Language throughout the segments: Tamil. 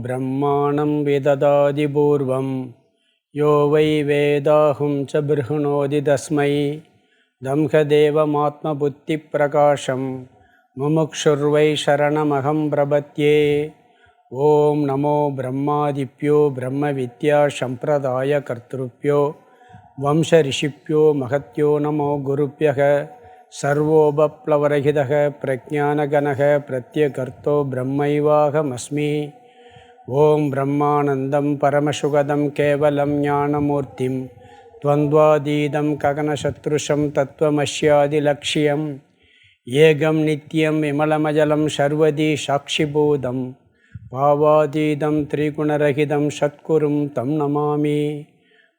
ब्रह्माणं विददादिपूर्वं यो वै वेदाहुं च बृहणोति तस्मै दंहदेवमात्मबुद्धिप्रकाशं मुमुक्षुर्वै शरणमहं प्रपद्ये। ओं नमो ब्रह्मादिभ्यो ब्रह्मविद्यासम्प्रदायकर्तृभ्यो वंशऋषिभ्यो महत्यो नमो गुरुभ्यः। सर्वोपप्लवरहितः प्रज्ञानगणः प्रत्यगर्तो ब्रह्मैवाहमस्मि। ओं ब्रह्मानन्दं परमसुखदं केवलं ज्ञानमूर्तिं द्वन्द्वातीतं गगनसदृशं तत्त्वमस्यादिलक्ष्यम् एकं नित्यं विमलमजलं सर्वदी साक्षिभूतं भावातीतं त्रिगुणरहितं सद्गुरुं तं नमामि।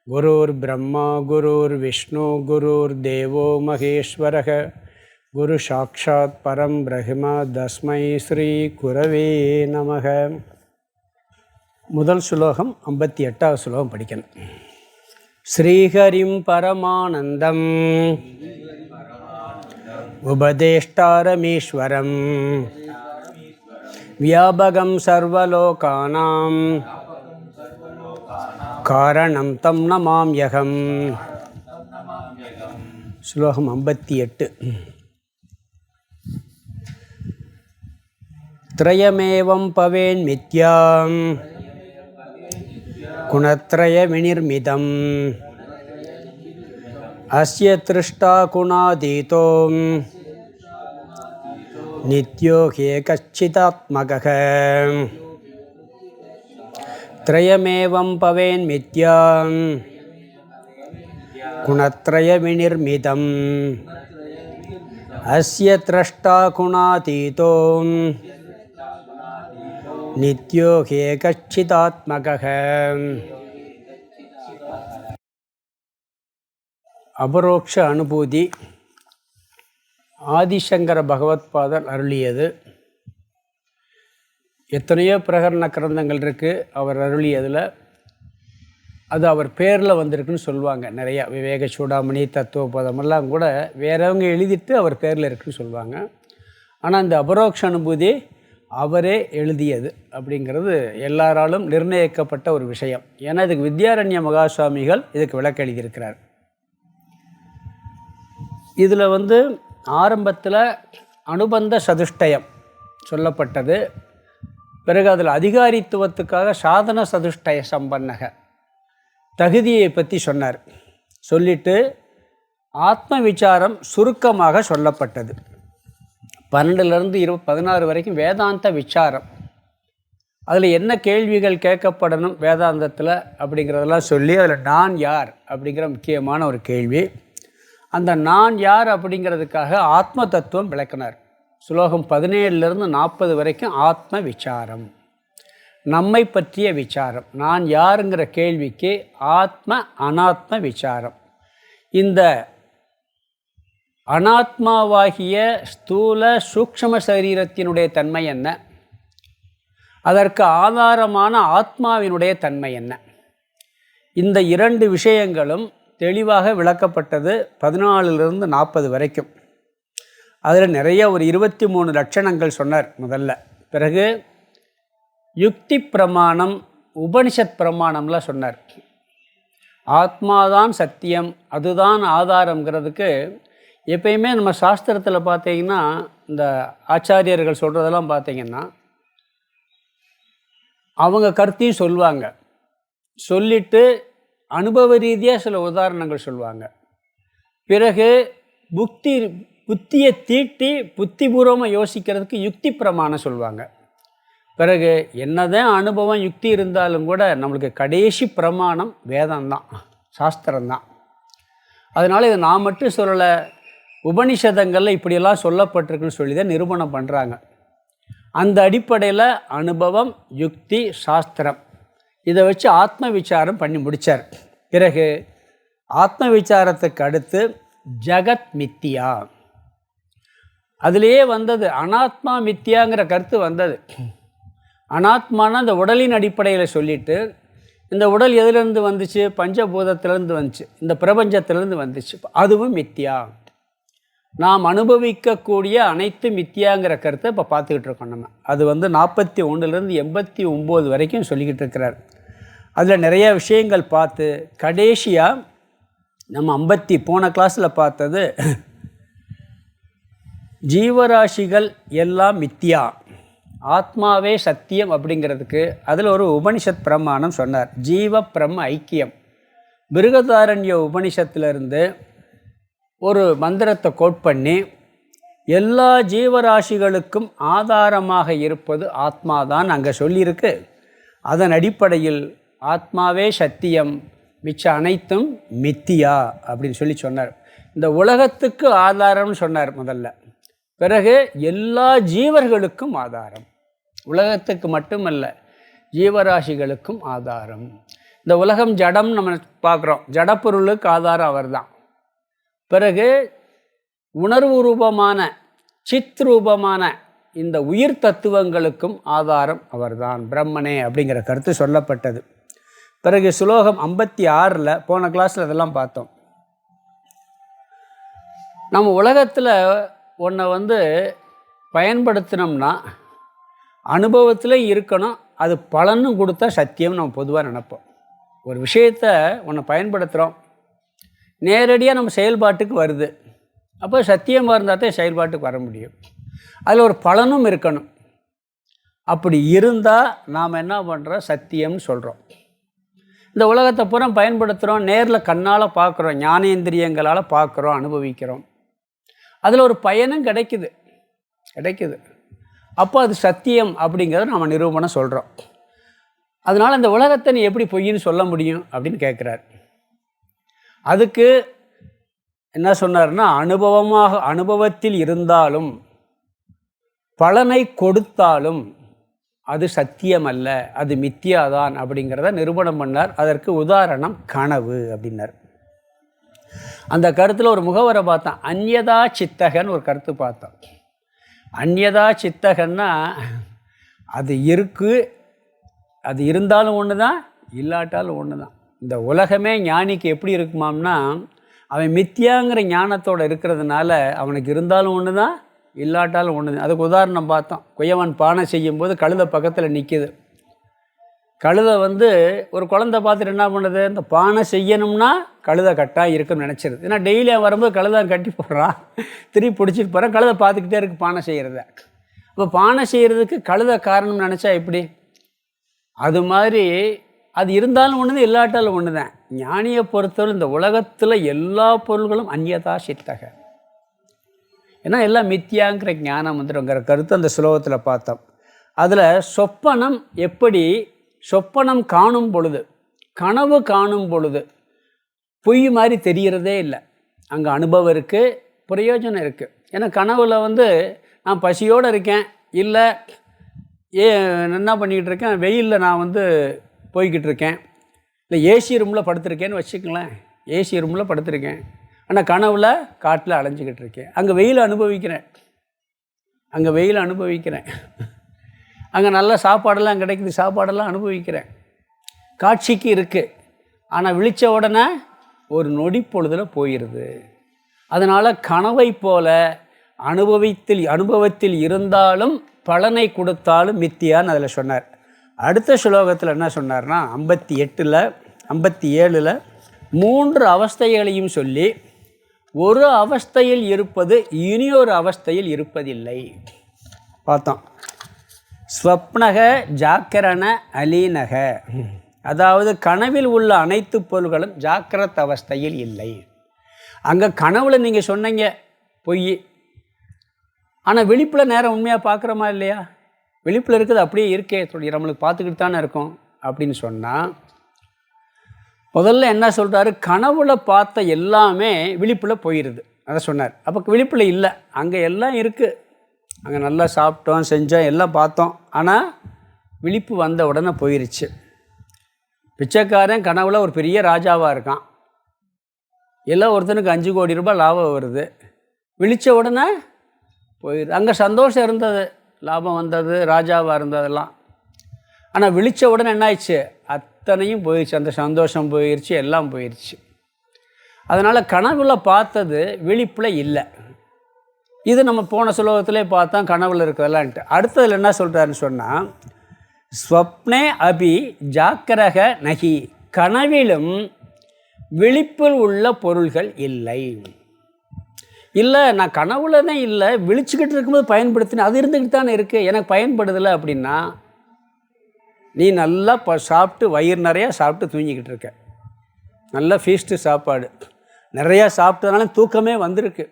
गुरुर्ब्रह्मा गुरुर्विष्णु गुरुर्देवो महेश्वरः गुरुसाक्षात् परं ब्रह्म तस्मै श्री गुरवे நமக. முதல் ஸ்லோகம் 58வது ஸ்லோகம் படிக்கணும். ஸ்ரீஹரிம் பரமானந்தம் உபதேஷ்டாரமீஸ்வரம் வியாபகம் சர்வலோகானாம் காரணம் தம் நமாம்யகம். ஸ்லோகம் 58. த்ரயமேவம் பவேன் மித்யாம் குணத்ரய விநிர்மிதம் அஸ்ய திருஷ்டா குணாதீதோம் நித்யோ ஹேகச்சிதாத்மகः. த்ரயமேவம் பவேன் மித்யாம் குணத்ரய விநிர்மிதம் அஸ்ய த்ரஷ்டா குணாதீதோம் நித்யோ ஹேகச்சிதாத்மகः. அபரோக்ஷ அனுபூதி ஆதிசங்கர பகவத்பாதர் அருளியது. எத்தனையோ பிரகரண கிரந்தங்கள் இருக்குது அவர் அருளியதில். அது அவர் பேரில் வந்திருக்குன்னு சொல்லுவாங்க நிறையா. விவேக சூடாமணி தத்துவபதமெல்லாம் கூட வேறவங்க எழுதிட்டு அவர் பேரில் இருக்குன்னு சொல்லுவாங்க. ஆனால் இந்த அபரோக்ஷ அனுபூதி அவரே எழுதியது அப்படிங்கிறது எல்லாராலும் நிர்ணயிக்கப்பட்ட ஒரு விஷயம். ஏன்னா இதுக்கு வித்யாரண்ய மகாசுவாமிகள் இதுக்கு விளக்கம் எழுதியிருக்கிறார். இதில் ஆரம்பத்தில் அனுபந்த சதுஷ்டயம் சொல்லப்பட்டது. பிறகு அதில் அதிகாரித்துவத்துக்காக சாதன சதுஷ்டய சம்பன்னக தகுதியை பற்றி சொன்னார். சொல்லிட்டு ஆத்ம விசாரம் சுருக்கமாக சொல்லப்பட்டது. 12லேருந்து 16 வரைக்கும் வேதாந்த விசாரம். அதில் என்ன கேள்விகள் கேட்கப்படணும் வேதாந்தத்தில் அப்படிங்கிறதெல்லாம் சொல்லி அதில் நான் யார் அப்படிங்கிற முக்கியமான ஒரு கேள்வி. அந்த நான் யார் அப்படிங்கிறதுக்காக ஆத்ம தத்துவம் விளக்கினார். ஸ்லோகம் 17லேருந்து 40 வரைக்கும் ஆத்ம விசாரம், நம்மை பற்றிய விசாரம். நான் யாருங்கிற கேள்விக்கு ஆத்ம அனாத்ம விசாரம். இந்த அனாத்மாவாகிய ஸ்தூல சூக்ஷ்ம சரீரத்தினுடைய தன்மை என்ன, அதற்கு ஆதாரமான ஆத்மாவினுடைய தன்மை என்ன, இந்த 2 விஷயங்களும் தெளிவாக விளக்கப்பட்டது 14லேருந்து 40 வரைக்கும். அதில் நிறைய ஒரு 23 லட்சணங்கள் சொன்னார் முதல்ல. பிறகு யுக்தி பிரமாணம், உபனிஷத் பிரமாணம்லாம் சொன்னார். ஆத்மாதான் சத்தியம், அதுதான் ஆதாரங்கிறதுக்கு எப்பயுமே நம்ம சாஸ்திரத்தில் பார்த்தீங்கன்னா இந்த ஆச்சாரியர்கள் சொல்கிறதெல்லாம் பார்த்தீங்கன்னா அவங்க கருத்தையும் சொல்லுவாங்க. சொல்லிவிட்டு அனுபவ ரீதியாக சில உதாரணங்கள் சொல்லுவாங்க. பிறகு புத்தியை தீட்டி புத்திபூர்வமாக யோசிக்கிறதுக்கு யுக்தி பிரமாணம் சொல்லுவாங்க. பிறகு என்னதான் அனுபவம் யுக்தி இருந்தாலும் கூட நம்மளுக்கு கடைசி பிரமாணம் வேதம்தான், சாஸ்திரம்தான். அதனால் இதை நான் மட்டும் சொல்லலை, உபனிஷதங்களில் இப்படியெல்லாம் சொல்லப்பட்டிருக்குன்னு சொல்லி தான் நிரூபணம் பண்ணுறாங்க. அந்த அடிப்படையில் அனுபவம் யுக்தி சாஸ்திரம் இதை வச்சு ஆத்ம விசாரம் பண்ணி முடித்தார். பிறகு ஆத்ம விசாரத்துக்கு அடுத்து ஜகத் மித்தியா, அதிலேயே வந்தது அனாத்மா மித்தியாங்கிற கருத்து வந்தது. அனாத்மான இந்த உடலின் அடிப்படையில் சொல்லிட்டு, இந்த உடல் எதுலேருந்து வந்துச்சு, பஞ்சபூதத்திலேருந்து வந்துச்சு, இந்த பிரபஞ்சத்திலேருந்து வந்துச்சு, அதுவும் மித்தியா. நாம் அனுபவிக்கக்கூடிய அனைத்து மித்தியாங்கிற கருத்தை இப்போ பார்த்துக்கிட்டு இருக்கோம் நம்ம. அது 41லேருந்து 89 வரைக்கும் சொல்லிக்கிட்டு இருக்கிறார். அதில் நிறைய விஷயங்கள் பார்த்து கடைசியாக நம்ம போன கிளாஸில் பார்த்தது ஜீவராசிகள் எல்லாம் மித்தியா, ஆத்மாவே சத்தியம் அப்படிங்கிறதுக்கு அதில் ஒரு உபனிஷத் பிரமாணம் சொன்னார். ஜீவ பிரம்ம ஐக்கியம். பிருகதாரண்ய உபனிஷத்திலிருந்து ஒரு மந்திரத்தை கோட் பண்ணி எல்லா ஜீவராசிகளுக்கும் ஆதாரமாக இருப்பது ஆத்மாதான் அங்கே சொல்லியிருக்கு. அதன் அடிப்படையில் ஆத்மாவே சத்தியம், மிச்ச அனைத்தும் மித்தியா அப்படின்னு சொன்னார். இந்த உலகத்துக்கு ஆதாரம்னு சொன்னார் முதல்ல. பிறகு எல்லா ஜீவர்களுக்கும் ஆதாரம், உலகத்துக்கு மட்டுமல்ல ஜீவராசிகளுக்கும் ஆதாரம். இந்த உலகம் ஜடம் நம்ம பார்க்குறோம், ஜடப்பொருளுக்கு ஆதாரம் அவர் தான். பிறகு உணர்வு ரூபமான சித் ரூபமான இந்த உயிர் தத்துவங்களுக்கும் ஆதாரம் அவர்தான், பிரம்மனே அப்படிங்கிற கருத்து சொல்லப்பட்டது. பிறகு ஸ்லோகம் 56 போன கிளாஸில் இதெல்லாம் பார்த்தோம். நம்ம உலகத்தில் ஒன்றை பயன்படுத்தினோம்னா அனுபவத்தில் இருக்கணும், அது பலனும் கொடுத்தா சத்தியம் நம்ம பொதுவாக நினைப்போம். ஒரு விஷயத்தை ஒன்றை பயன்படுத்துகிறோம், நேரடியாக நம்ம செயல்பாட்டுக்கு வருது, அப்போ சத்தியமாக இருந்தால் தான் செயல்பாட்டுக்கு வர முடியும். அதில் ஒரு பலனும் இருக்கணும். அப்படி இருந்தால் நாம் என்ன பண்ணுறோம், சத்தியம்னு சொல்கிறோம். இந்த உலகத்தை பூரா பயன்படுத்துகிறோம், நேரில் கண்ணால் பார்க்குறோம், ஞானேந்திரியங்களால் பார்க்குறோம், அனுபவிக்கிறோம், அதில் ஒரு பயனும் கிடைக்குது. அப்போ அது சத்தியம் அப்படிங்கிறத நம்ம நிரூபணம் சொல்கிறோம். அதனால் இந்த உலகத்தை நீ எப்படி பொய்ன்னு சொல்ல முடியும் அப்படின்னு கேட்குறார். அதுக்கு என்ன சொன்னார்னா, அனுபவத்தில் இருந்தாலும் பலனை கொடுத்தாலும் அது சத்தியம் அல்ல, அது மித்தியாதான் அப்படிங்கிறத நிரூபணம் பண்ணார். அதற்கு உதாரணம் கனவு அப்படின்னார். அந்த கருத்தில் ஒரு முகவரை பார்த்தோம், அந்யதா சித்தகன் ஒரு கருத்து பார்த்தோம். அந்யதா சித்தகன்னா அது இருக்குது, அது இருந்தாலும் ஒன்று தான், இல்லாட்டாலும் ஒன்று தான். இந்த உலகமே ஞானிக்கு எப்படி இருக்குமாம்னா, அவன் மித்தியாங்கிற ஞானத்தோடு இருக்கிறதுனால அவனுக்கு இருந்தாலும் ஒன்று தான், இல்லாட்டாலும் ஒன்று தான். அதுக்கு உதாரணம் பார்த்தோம். குயவன் பானை செய்யும்போது கழுதை பக்கத்தில் நிற்கிது. கழுதை ஒரு குழந்தை பார்த்துட்டு என்ன பண்ணுது, இந்த பானை செய்யணும்னா கழுதை கட்டாக இருக்குன்னு நினச்சிருது. ஏன்னா டெய்லி அவன் வரும்போது கழுதை கட்டி போடுறான், திருப்பி பிடிச்சிட்டு போகிறான், கழுதை பார்த்துக்கிட்டே இருக்குது பானை செய்கிறத. அப்போ பானை செய்கிறதுக்கு கழுதை காரணம்னு நினச்சா எப்படி? அது மாதிரி அது இருந்தாலும் ஒன்று தான், இல்லாட்டாலும் ஒன்று தான். ஞானியை பொறுத்தவரை இந்த உலகத்தில் எல்லா பொருள்களும் அந்யதா சித்தக, ஏன்னா எல்லாம் மித்தியாங்கிற ஞானம் வந்துடுங்கிற கருத்து அந்த ஸ்லோகத்தில் பார்த்தோம். அதில் சொப்பனம் எப்படி, சொப்பனம் காணும் பொழுது, கனவு காணும் பொழுது பொய் மாதிரி தெரிகிறதே இல்லை. அங்கே அனுபவம் இருக்குது, பிரயோஜனம் இருக்குது. ஏன்னா கனவில் நான் பசியோடு இருக்கேன், இல்லை என்ன பண்ணிக்கிட்டு இருக்கேன், வெயிலில் நான் போய்கிட்டு இருக்கேன், இல்லை ஏசி ரூமில் படுத்துருக்கேன்னு வச்சுக்கங்களேன், ஏசி ரூமில் படுத்துருக்கேன், ஆனால் கனவில் காட்டில் அலைஞ்சிக்கிட்டு இருக்கேன். அங்கே வெயில் அனுபவிக்கிறேன், அங்கே நல்ல சாப்பாடெல்லாம் கிடைக்குது, சாப்பாடெல்லாம் அனுபவிக்கிறேன், காட்சிக்கு இருக்குது. ஆனால் விழித்த உடனே ஒரு நொடி பொழுதில் போயிடுது. அதனால் கனவை போல அனுபவத்தில் இருந்தாலும் பலனை கொடுத்தாலும் மித்தியான்னு அதில் சொன்னார். அடுத்த ஸ்லோகத்தில் என்ன சொன்னார்னா, 57 3 அவஸ்தைகளையும் சொல்லி ஒரு அவஸ்தையில் இருப்பது இனியொரு அவஸ்தையில் இருப்பதில்லை பார்த்தோம். ஸ்வப்னக ஜாக்கிரண அலீனக, அதாவது கனவில் உள்ள அனைத்து பொருள்களும் ஜாக்கிரத் அவஸ்தையில் இல்லை. அங்கே கனவில் நீங்கள் சொன்னீங்க பொய், ஆனால் விழிப்பில் நேரம் உண்மையாக பார்க்குறோமா இல்லையா? விழிப்பில் இருக்குது அப்படியே இருக்கே, நம்மளுக்கு பார்த்துக்கிட்டு தானே இருக்கோம் அப்படின்னு சொன்னால், முதல்ல என்ன சொல்கிறாரு, கனவுல பார்த்த எல்லாமே விழிப்பில் போயிடுது, அதை சொன்னார். அப்போ விழிப்பில் இல்லை, அங்கே எல்லாம் இருக்குது, அங்கே நல்லா சாப்பிட்டோம், செஞ்சோம், எல்லாம் பார்த்தோம், ஆனால் விழிப்பு வந்த உடனே போயிருச்சு. பிச்சைக்காரன் கனவுல ஒரு பெரிய ராஜாவாக இருக்கான், எல்லாம் ஒருத்தனுக்கு 5 கோடி ரூபாய் லாபம் வருது, விழித்த உடனே போயிடுது. அங்கே சந்தோஷம் இருந்தது, லாபம் வந்தது, ராஜாவாக இருந்ததெல்லாம். ஆனால் விழித்த உடனே என்ன ஆயிடுச்சு, அத்தனையும் போயிடுச்சு, அந்த சந்தோஷம் போயிடுச்சு, எல்லாம் போயிடுச்சு. அதனால் கனவுல பார்த்தது விழிப்பில் இல்லை. இது நம்ம போன சுலோகத்திலே பார்த்தா கனவுல இருக்கிறதெல்லான்ட்டு. அடுத்ததில் என்ன சொல்கிறாருன்னு சொன்னால், ஸ்வப்னே அபி ஜாக்கிரக நகி, கனவிலும் விழிப்பில் உள்ள பொருள்கள் இல்லை. இல்லை நான் கனவுல தான் இல்லை, விழிச்சுக்கிட்டு இருக்கும்போது பயன்படுத்தினேன், அது இருந்துக்கிட்டு தானே இருக்குது, எனக்கு பயன்படுதலை அப்படின்னா நீ நல்லா சாப்பிட்டு வயிறு நிறையா சாப்பிட்டு தூங்கிக்கிட்டு இருக்க, நல்லா ஃபீஸ்ட்டு சாப்பாடு நிறையா சாப்பிட்டதுனால தூக்கமே வந்திருக்கு,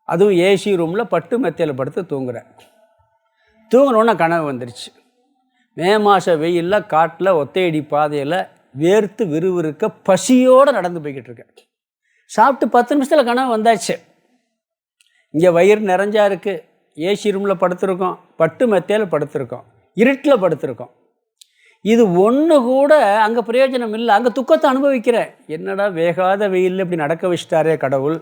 அதுவும் ஏசி ரூமில் பட்டு மெத்தையில் படுத்து தூங்குறேன். தூங்கினோன்னே கனவு வந்துருச்சு. மே மாத வெயிலில் காட்டில் ஒத்தையடி பாதையில் வேர்த்து விறுவிறுக்க பசியோடு நடந்து போய்கிட்டு இருக்கேன். சாப்பிட்டு 10 நிமிஷத்தில் கனவு வந்தாச்சு. இங்கே வயிறு நிறைஞ்சா இருக்குது, ஏசி ரூமில் படுத்துருக்கோம், பட்டு மெத்தையில் படுத்துருக்கோம், இருட்டில் படுத்துருக்கோம். இது ஒன்று கூட அங்கே பிரயோஜனம் இல்லை, அங்கே துக்கத்தை அனுபவிக்கிறேன். என்னடா வேகாத வெயிலில் இப்படி நடக்க வச்சிட்டாரே கடவுள்,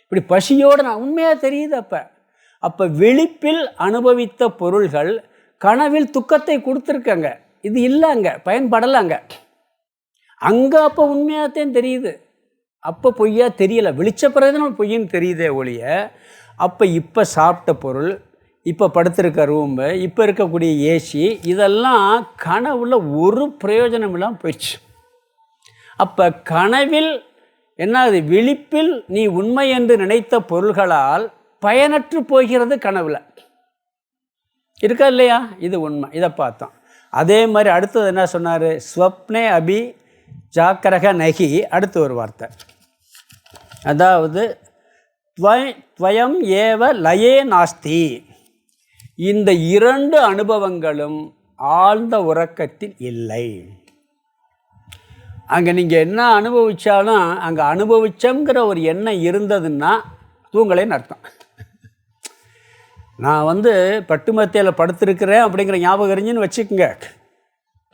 இப்படி பசியோடு நான் உண்மையாக தெரியுது. அப்போ விழிப்பில் அனுபவித்த பொருள்கள் கனவில் துக்கத்தை கொடுத்துருக்கங்க. இது இல்லை, அங்கே பயன்படலைங்க. அங்கே அப்போ உண்மையாகத்தான் தெரியுது, அப்போ பொய்யா தெரியலை. விழிச்ச பிறகு நம்ம பொய்ன்னு தெரியுதே ஒழிய, இப்போ சாப்பிட்ட பொருள், இப்போ படுத்திருக்க ரூமு, இப்போ இருக்கக்கூடிய ஏசி, இதெல்லாம் கனவுல ஒரு பிரயோஜனம் இல்லாமல் போயிடுச்சு. அப்போ கனவில் என்ன, அது விழிப்பில் நீ உண்மை என்று நினைத்த பொருள்களால் பயனற்று போகிறது கனவுல இருக்கா இல்லையா? இது உண்மை. இதை பார்த்தோம். அதே மாதிரி அடுத்தது என்ன சொன்னார்? ஸ்வப்னே அபி ஜாக்கிரக நகி. அடுத்து ஒரு வார்த்தை, அதாவது துவயம் ஏவ லயே நாஸ்தி. இந்த 2 அனுபவங்களும் ஆழ்ந்த உறக்கத்தில் இல்லை. அங்கே நீங்கள் என்ன அனுபவித்தாலும் அங்கே அனுபவிச்சோங்கிற ஒரு எண்ணம் இருந்ததுன்னா தூங்கலேன்னு அர்த்தம். நான் பட்டு மத்தியில் படுத்துருக்கிறேன் அப்படிங்கிற ஞாபகம் இருந்துன்னு வச்சுக்கோங்க,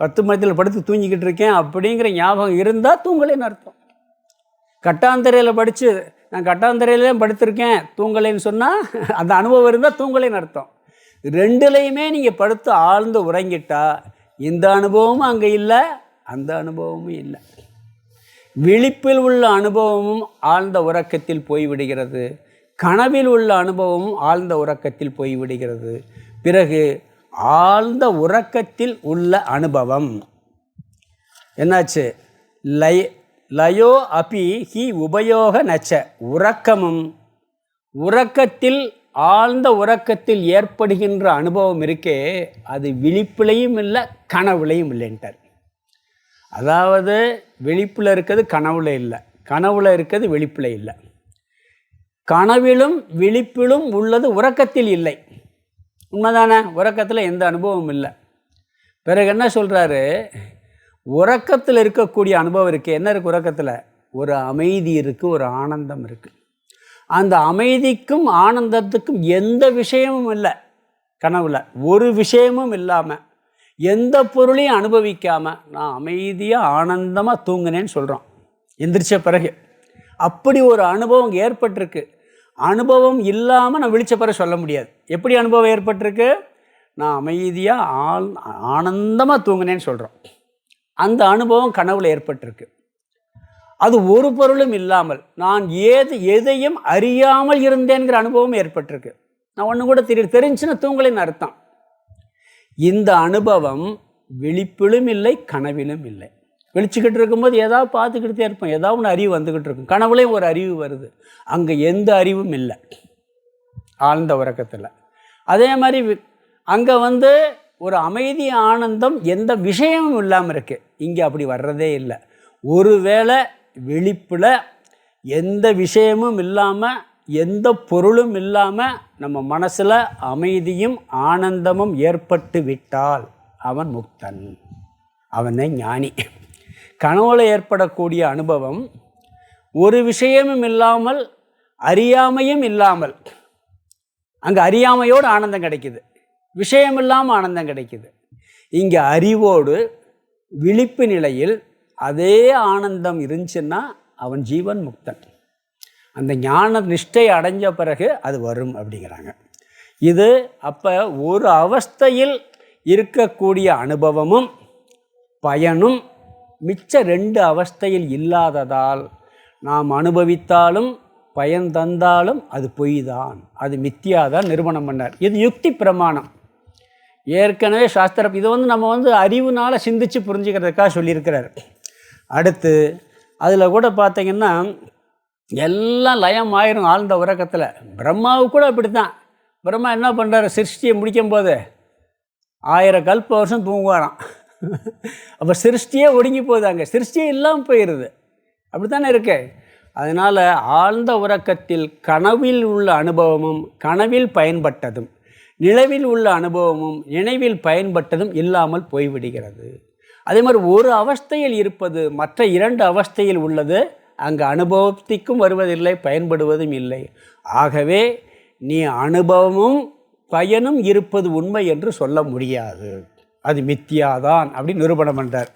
பத்து மத்தியில் படுத்து தூங்கிக்கிட்டு இருக்கேன் அப்படிங்கிற ஞாபகம் இருந்தால் தூங்கலேன்னு அர்த்தம். கட்டாந்தரையில் படித்து நான் கட்டாந்தரையிலே படுத்திருக்கேன் தூங்கலைன்னு சொன்னால் அந்த அனுபவம் இருந்தால் தூங்கலைன்னு அர்த்தம். ரெண்டுலேயுமே நீங்கள் படுத்து ஆழ்ந்து உறங்கிட்டா இந்த அனுபவமும் அங்கே இல்லை, அந்த அனுபவமும் இல்லை. விழிப்பில் உள்ள அனுபவமும் ஆழ்ந்த உறக்கத்தில் போய்விடுகிறது, கனவில் உள்ள அனுபவமும் ஆழ்ந்த உறக்கத்தில் போய்விடுகிறது. பிறகு ஆழ்ந்த உறக்கத்தில் உள்ள அனுபவம் என்னாச்சு? லயோ அபி ஹி உபயோக நச்ச. உறக்கமும் உறக்கத்தில் ஆழ்ந்த உறக்கத்தில் ஏற்படுகின்ற அனுபவம் இருக்கே, அது விழிப்புலையும் இல்லை கனவுலையும் இல்லைன்ட்டார். அதாவது விழிப்பில் இருக்கிறது கனவுல இல்லை, கனவுல இருக்கிறது விழிப்பில் இல்லை. கனவிலும் விழிப்பிலும் உள்ளது உறக்கத்தில் இல்லை. உண்மைதானே? உறக்கத்தில் எந்த அனுபவமும் இல்லை. பிறகு என்ன சொல்கிறாரு? உறக்கத்தில் இருக்கக்கூடிய அனுபவம் இருக்குது. என்ன இருக்குது உறக்கத்தில்? ஒரு அமைதி இருக்குது, ஒரு ஆனந்தம் இருக்குது. அந்த அமைதிக்கும் ஆனந்தத்துக்கும் எந்த விஷயமும் இல்லை. கனவுல ஒரு விஷயமும் இல்லாமல் எந்த பொருளையும் அனுபவிக்காமல் நான் அமைதியாக ஆனந்தமாக தூங்கினேன்னு சொல்கிறோம் எந்திரிச்ச பிறகு. அப்படி ஒரு அனுபவம் ஏற்பட்டிருக்கு. அனுபவம் இல்லாமல் நான் விழிச்ச பிறகு சொல்ல முடியாது. எப்படி அனுபவம் ஏற்பட்டிருக்கு? நான் அமைதியாக ஆனந்தமாக தூங்கினேன்னு சொல்கிறோம். அந்த அனுபவம் கனவுல ஏற்பட்டிருக்கு. அது ஒரு பொருளும் இல்லாமல் நான் எதையும் அறியாமல் இருந்தேங்கிற அனுபவம் ஏற்பட்டிருக்கு. நான் ஒன்று கூட தெரிஞ்சுன்னா தூங்கலைன்னு அர்த்தம். இந்த அனுபவம் விழிப்பிலும் இல்லை கனவிலும் இல்லை. விழிச்சுக்கிட்டு இருக்கும்போது ஏதாவது பார்த்துக்கிட்டே இருப்போம், ஏதாவது ஒன்று அறிவு வந்துக்கிட்டு இருக்கும். கனவுலேயும் ஒரு அறிவு வருது, அங்கே எந்த அறிவும் இல்லை ஆழ்ந்த உறக்கத்தில். அதே மாதிரி அங்கே ஒரு அமைதி ஆனந்தம் எந்த விஷயமும் இல்லாமல் இருக்குது. இங்கே அப்படி வர்றதே இல்லை. ஒருவேளை விழிப்பில் எந்த விஷயமும் இல்லாமல் எந்த பொருளும் இல்லாமல் நம்ம மனசில் அமைதியும் ஆனந்தமும் ஏற்பட்டு விட்டால் அவன் முக்தன், அவனே ஞானி. கனவுல ஏற்படக்கூடிய அனுபவம் ஒரு விஷயமும் இல்லாமல் அறியாமையும் இல்லாமல், அங்கே அறியாமையோடு ஆனந்தம் கிடைக்குது, விஷயம் இல்லாமல் ஆனந்தம் கிடைக்குது. இங்கே அறிவோடு விழிப்பு நிலையில் அதே ஆனந்தம் இருந்துச்சுன்னா அவன் ஜீவன் முக்தன். அந்த ஞான நிஷ்டை அடைஞ்ச பிறகு அது வரும் அப்படிங்கிறாங்க. இது அப்போ ஒரு அவஸ்தையில் இருக்கக்கூடிய அனுபவமும் பயனும் மிச்ச 2 அவஸ்தையில் இல்லாததால் நாம் அனுபவித்தாலும் பயன் தந்தாலும் அது பொய் தான், அது மித்தியாதான் நிரூபணம் பண்ணார். இது யுக்தி பிரமாணம். ஏற்கனவே சாஸ்திரம் இதை நம்ம அறிவுனால் சிந்தித்து புரிஞ்சுக்கிறதுக்காக சொல்லியிருக்கிறார். அடுத்து அதில் கூட பார்த்திங்கன்னா எல்லாம் லயம் ஆயிரும் ஆழ்ந்த உறக்கத்தில். பிரம்மாவுக்கு கூட அப்படி தான். பிரம்மா என்ன பண்ணுறாரு, சிருஷ்டியை முடிக்கும் போது 1000 கல்ப வருஷம் தூங்குவாராம். அப்போ சிருஷ்டியே ஒடுங்கி போகுது, அங்கே சிருஷ்டியே இல்லாமல் போயிடுது. அப்படி தானே இருக்கு. அதனால் ஆழ்ந்த உறக்கத்தில் கனவில் உள்ள அனுபவமும் கனவில் பயன்பட்டதும், நிலவில் உள்ள அனுபவமும் நினைவில் பயன்பட்டதும் இல்லாமல் போய்விடுகிறது. அதே மாதிரி ஒரு அவஸ்தையில் இருப்பது மற்ற 2 அவஸ்தையில் உள்ளது அங்கே அனுபவத்திற்கும் வருவதில்லை, பயன்படுவதும் இல்லை. ஆகவே நீ அனுபவமும் பயனும் இருப்பது உண்மை என்று சொல்ல முடியாது, அது மித்தியாதான் அப்படின்னு நிரூபணம் பண்ணுறார்.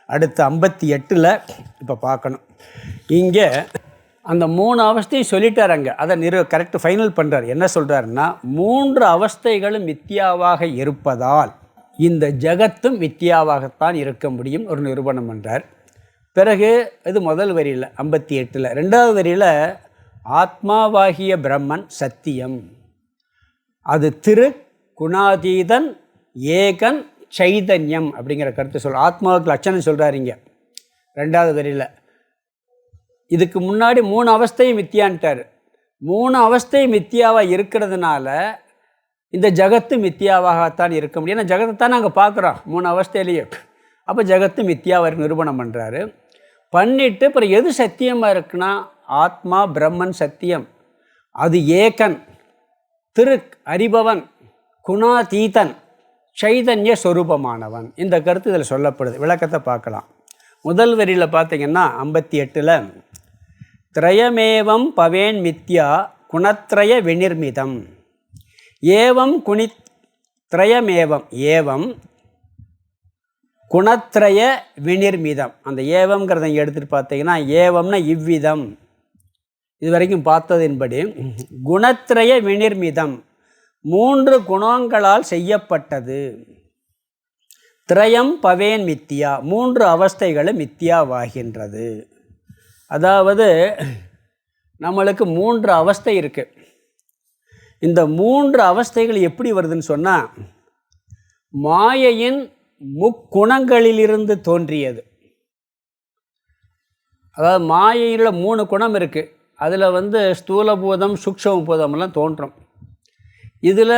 அடுத்து 58 இப்போ பார்க்கணும். இங்கே அந்த 3 அவஸ்தையும் சொல்லிட்டார். அங்கே அதை கரெக்டு ஃபைனல் பண்ணுறார். என்ன சொல்கிறாருன்னா, 3 அவஸ்தைகளும் மித்தியாவாக இருப்பதால் இந்த ஜகத்தும் மித்தியாவாகத்தான் இருக்க முடியும் ஒரு நிரூபணம் பண்ணுறார். பிறகு இது முதல் வரியில் 58. 2வது வரியில் ஆத்மாவாகிய பிரம்மன் சத்தியம், அது திரு குணாதீதன் ஏகன் சைதன்யம் அப்படிங்கிற கருத்து ஆத்மாவுக்கு லட்சணம் சொல்கிறாருங்க 2வது வரியில். இதுக்கு முன்னாடி 3 அவஸ்தையும் மித்தியான்ட்டார். 3 அவஸ்தை மித்தியாவாக இருக்கிறதுனால இந்த ஜகத்து மித்தியாவாகத்தான் இருக்க முடியும். ஏன்னா ஜகத்தை தான் நாங்கள் பார்க்குறோம் 3 அவஸ்தையிலேயே. அப்போ ஜகத்து மித்தியாவை நிரூபணம் பண்ணுறாரு. பண்ணிவிட்டு அப்புறம் எது சத்தியமாக இருக்குன்னா ஆத்மா பிரம்மன் சத்தியம், அது ஏகன் திரு அறிபவன் குணாதீதன் சைதன்ய ஸ்வரூபமானவன். இந்த கருத்து இதில் சொல்லப்படுது. விளக்கத்தை பார்க்கலாம். முதல் வரியில் பார்த்திங்கன்னா 58 திரயமேவம் பவேன் மித்யா குணத்ரய விநிர்மிதம் ஏவம் திரயமேவம் ஏவம் குணத்ரய விநிர்மிதம். அந்த ஏவம்ங்கிறத இங்கே எடுத்துகிட்டு பார்த்தீங்கன்னா ஏவம்னா இவ்விதம், இது வரைக்கும் பார்த்ததின்படி குணத்ரய விநிர்மிதம் 3 குணங்களால் செய்யப்பட்டது. திரயம் பவேன் மித்தியா 3 அவஸ்தைகளும் மித்தியாவாகின்றது. அதாவது நம்மளுக்கு 3 அவஸ்தை இருக்குது. இந்த 3 அவஸ்தைகள் எப்படி வருதுன்னு சொன்னால் மாயையின் முக்குணங்களிலிருந்து தோன்றியது. அதாவது மாயையில் 3 குணம் இருக்குது. அதில் ஸ்தூலபூதம் சூக்ஷ்ம பூதமெல்லாம் தோன்றும். இதில்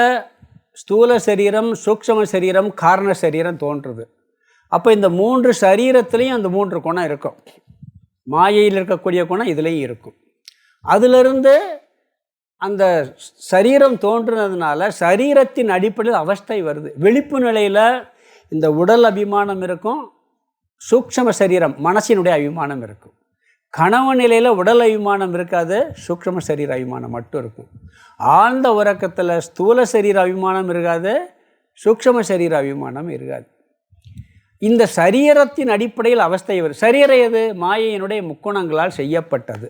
ஸ்தூல சரீரம் சூக்ஷ்ம சரீரம் காரண சரீரம் தோன்றுது. அப்போ இந்த 3 சரீரத்துலேயும் அந்த 3 குணம் இருக்கும். மாயையில் இருக்கக்கூடிய குணம் இதுலேயும் இருக்கும். அதிலிருந்து அந்த சரீரம் தோன்றுனதுனால சரீரத்தின் அடிப்படையில் அவஸ்தை வருது. விழிப்பு நிலையில் இந்த உடல் அபிமானம் இருக்கும், சூக்ஷ்ம சரீரம் மனசினுடைய அபிமானம் இருக்கும். கனவு நிலையில் உடல் அபிமானம் இருக்காது, சூக்ஷ்ம சரீர அபிமானம் மட்டும் இருக்கும். ஆழ்ந்த உறக்கத்தில் ஸ்தூல சரீர அபிமானம் இருக்காது, சூக்ஷ்ம சரீர அபிமானம் இருக்காது. இந்த சரீரத்தின் அடிப்படையில் அவஸ்தை வரும். சரீரம் எது? மாயையினுடைய முக்குணங்களால் செய்யப்பட்டது.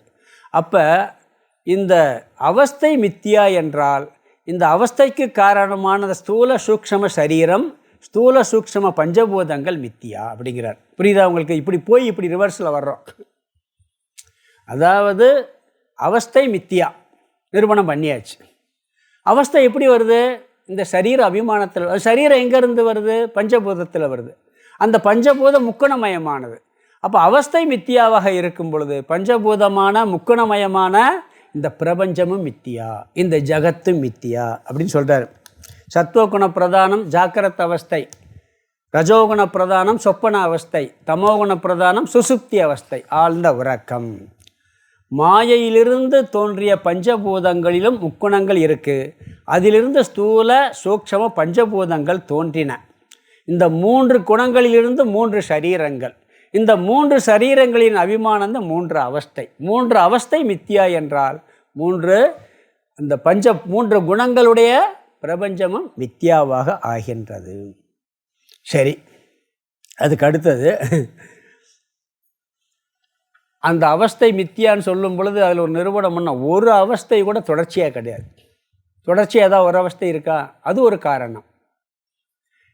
அப்போ இந்த அவஸ்தை மித்தியா என்றால் இந்த அவஸ்தைக்கு காரணமான ஸ்தூல சூக்ஷ்ம சரீரம் ஸ்தூல சூக்ஷ்ம பஞ்சபூதங்கள் மித்தியா அப்படிங்கிறார். புரியுதா உங்களுக்கு? இப்படி ரிவர்ஸில் வர்றோம். அதாவது அவஸ்தை மித்தியா நிரூபணம் பண்ணியாச்சு. அவஸ்தை எப்படி வருது? இந்த சரீர அபிமானத்தில். சரீரம் எங்கேருந்து வருது? பஞ்சபூதத்தில் வருது. அந்த பஞ்சபூதம் முக்குணமயமானது. அப்போ அவஸ்தை மித்தியாவாக இருக்கும் பொழுது பஞ்சபூதமான முக்குணமயமான இந்த பிரபஞ்சமும் மித்தியா, இந்த ஜகத்தும் மித்தியா அப்படின்னு சொல்கிறார். சத்துவகுண பிரதானம் ஜாக்கிரத் அவஸ்தை, ரஜோகுண பிரதானம் சொப்பன அவஸ்தை, தமோகுண பிரதானம் சுசுப்தி அவஸ்தை ஆழ்ந்த உறக்கம். மாயையிலிருந்து தோன்றிய பஞ்சபூதங்களிலும் முக்குணங்கள் இருக்குது. அதிலிருந்து ஸ்தூல சூக்ஷ்ம பஞ்சபூதங்கள் தோன்றின. இந்த 3 குணங்களிலிருந்து 3 சரீரங்கள். இந்த 3 சரீரங்களின் அபிமானம் 3 அவஸ்தை. 3 அவஸ்தை மித்தியா என்றால் 3 குணங்களுடைய பிரபஞ்சமும் மித்தியாவாக ஆகின்றது. சரி, அதுக்கு அடுத்தது அந்த அவஸ்தை மித்தியான்னு சொல்லும் பொழுது அதில் ஒரு நிரூபணம் பண்ண ஒரு அவஸ்தை கூட தொடர்ச்சியாக கிடையாது. தொடர்ச்சியாக ஏதாவது ஒரு அவஸ்தை இருக்கா? அது ஒரு காரணம்.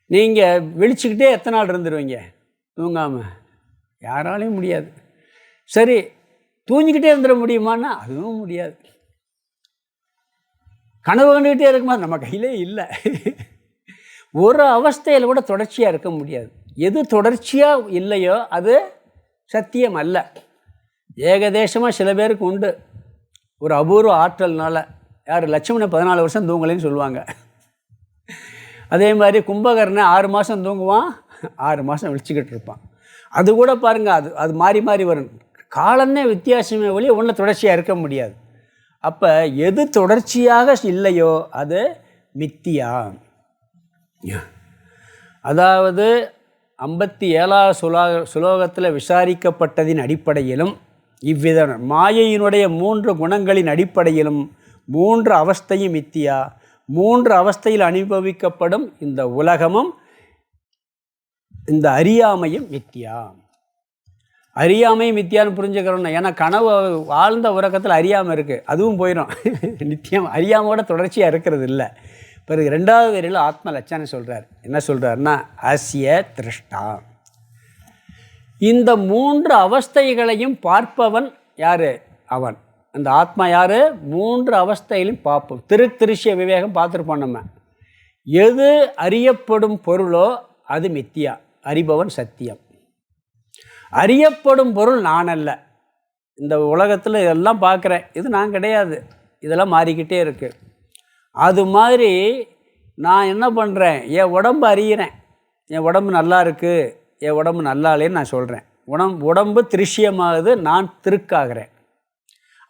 நீங்கள் விழிச்சுக்கிட்டே எத்தனை நாள் இருந்துருவீங்க தூங்காமல்? யாராலையும் முடியாது. சரி, தூங்கிக்கிட்டே இருந்துட முடியுமான்னா அதுவும் முடியாது. கனவு கண்டுக்கிட்டே இருக்குமா, நம்ம கையிலே இல்லை. ஒரு அவஸ்தையில் கூட தொடர்ச்சியாக இருக்க முடியாது. எது தொடர்ச்சியாக இல்லையோ அது சத்தியம் அல்ல. ஏகதேசமாக சில பேருக்கு உண்டு ஒரு அபூர்வ ஆற்றல்னால. யார்? லட்சுமணன் 14 வருஷம் தூங்கலைன்னு சொல்லுவாங்க. அதே மாதிரி கும்பகர்ணன் 6 மாதம் தூங்குவான், 6 மாதம் விழிச்சிக்கிட்டு இருப்பான். அது கூட பாருங்கள், அது மாறி மாறி வரும். காலன்னே வித்தியாசமே ஒழிய ஒன்றில் தொடர்ச்சியாக இருக்க முடியாது. அப்போ எது தொடர்ச்சியாக இல்லையோ அது மித்தியா. அதாவது 57வது சுலோகத்தில் விசாரிக்கப்பட்டதின் அடிப்படையிலும் இவ்வித மாயையினுடைய 3 குணங்களின் அடிப்படையிலும் 3 அவஸ்தையும் மித்தியா. 3 அவஸ்தையில் அனுபவிக்கப்படும் இந்த உலகமும் இந்த அறியாமையும் மித்தியா. அறியாமையும் மித்தியான்னு புரிஞ்சுக்கிறோம். ஏன்னா கனவு வாழ்ந்த உறக்கத்தில் அறியாமல் இருக்குது, அதுவும் போயிடும். நித்தியம் அறியாமையோட தொடர்ச்சியாக இருக்கிறது இல்லை. பிறகு 2வது வரியில் ஆத்ம லட்சணம் சொல்கிறார். என்ன சொல்கிறாருன்னா, அஸ்ய திருஷ்டா. இந்த 3 அவஸ்தைகளையும் பார்ப்பவன் யார்? அவன். அந்த ஆத்மா யார்? 3 அவஸ்தையிலும் பார்ப்போம். திருஷ்ய விவேகம் பார்த்துருப்போம் நம்ம. எது அறியப்படும் பொருளோ அது மித்தியா, அறிபவன் சத்தியம். அறியப்படும் பொருள் நான் அல்ல. இந்த உலகத்தில் இதெல்லாம் பார்க்குறேன், இது நான் கிடையாது, இதெல்லாம் மாறிக்கிட்டே இருக்குது. அது மாதிரி நான் என்ன பண்ணுறேன், என் உடம்பு அறிகிறேன், என் உடம்பு நல்லா இருக்குது, என் உடம்பு நல்லா இல்லைன்னு நான் சொல்கிறேன். உடம்பு திருஷ்யமாகுது, நான் திருக்காகிறேன்.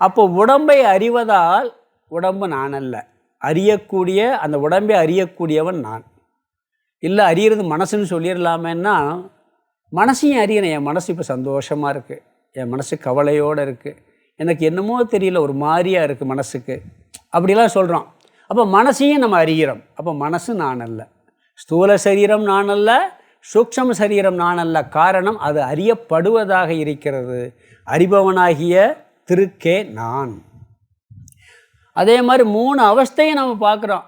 அப்போ உடம்பை அறிவதால் உடம்பு நான் அல்ல, அறியக்கூடிய அந்த உடம்பை அறியக்கூடியவன் நான் இல்லை. அறியறது மனசுன்னு சொல்லிடலாமேன்னா, மனசையும் அறியணும். என் மனசு இப்போ சந்தோஷமாக இருக்குது, என் மனசு கவலையோடு இருக்குது, எனக்கு என்னமோ தெரியல ஒரு மாதிரியாக இருக்குது மனசுக்கு, அப்படிலாம் சொல்கிறோம். அப்போ மனசையும் நம்ம அறிகிறோம். அப்போ மனசு நான் அல்ல, ஸ்தூல சரீரம் நான் அல்ல, சூக்ஷ்ம சரீரம் நான் அல்ல. காரணம் அது அறியப்படுவதாக இருக்கிறது. அறிபவனாகிய திருக்கே நான். அதே மாதிரி 3 அவஸ்தையும் நம்ம பார்க்குறோம்.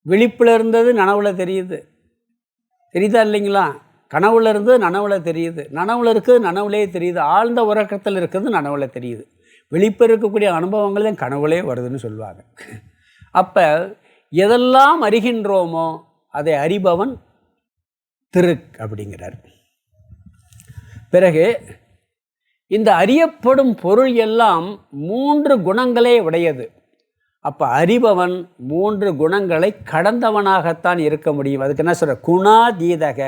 விழிப்பில் இருந்தது நனவில் தெரியுது, தெரியுதா இல்லைங்களா? கனவுல இருந்து நனவில் தெரியுது, நனவில் இருக்குது நனவுலே தெரியுது, ஆழ்ந்த உறக்கத்தில் இருக்கிறது நனவில் தெரியுது. விழிப்பு இருக்கக்கூடிய அனுபவங்கள் தான் கனவுலே வருதுன்னு சொல்லுவாங்க. அப்போ எதெல்லாம் அறிகின்றோமோ அதை அறிபவன் திருக் அப்படிங்கிறார். பிறகு இந்த அறியப்படும் பொருள் எல்லாம் 3 குணங்களே உடையது. அப்போ அறிபவன் 3 குணங்களை கடந்தவனாகத்தான் இருக்க முடியும். அதுக்கு என்ன சொல்கிற? குணாதீதக,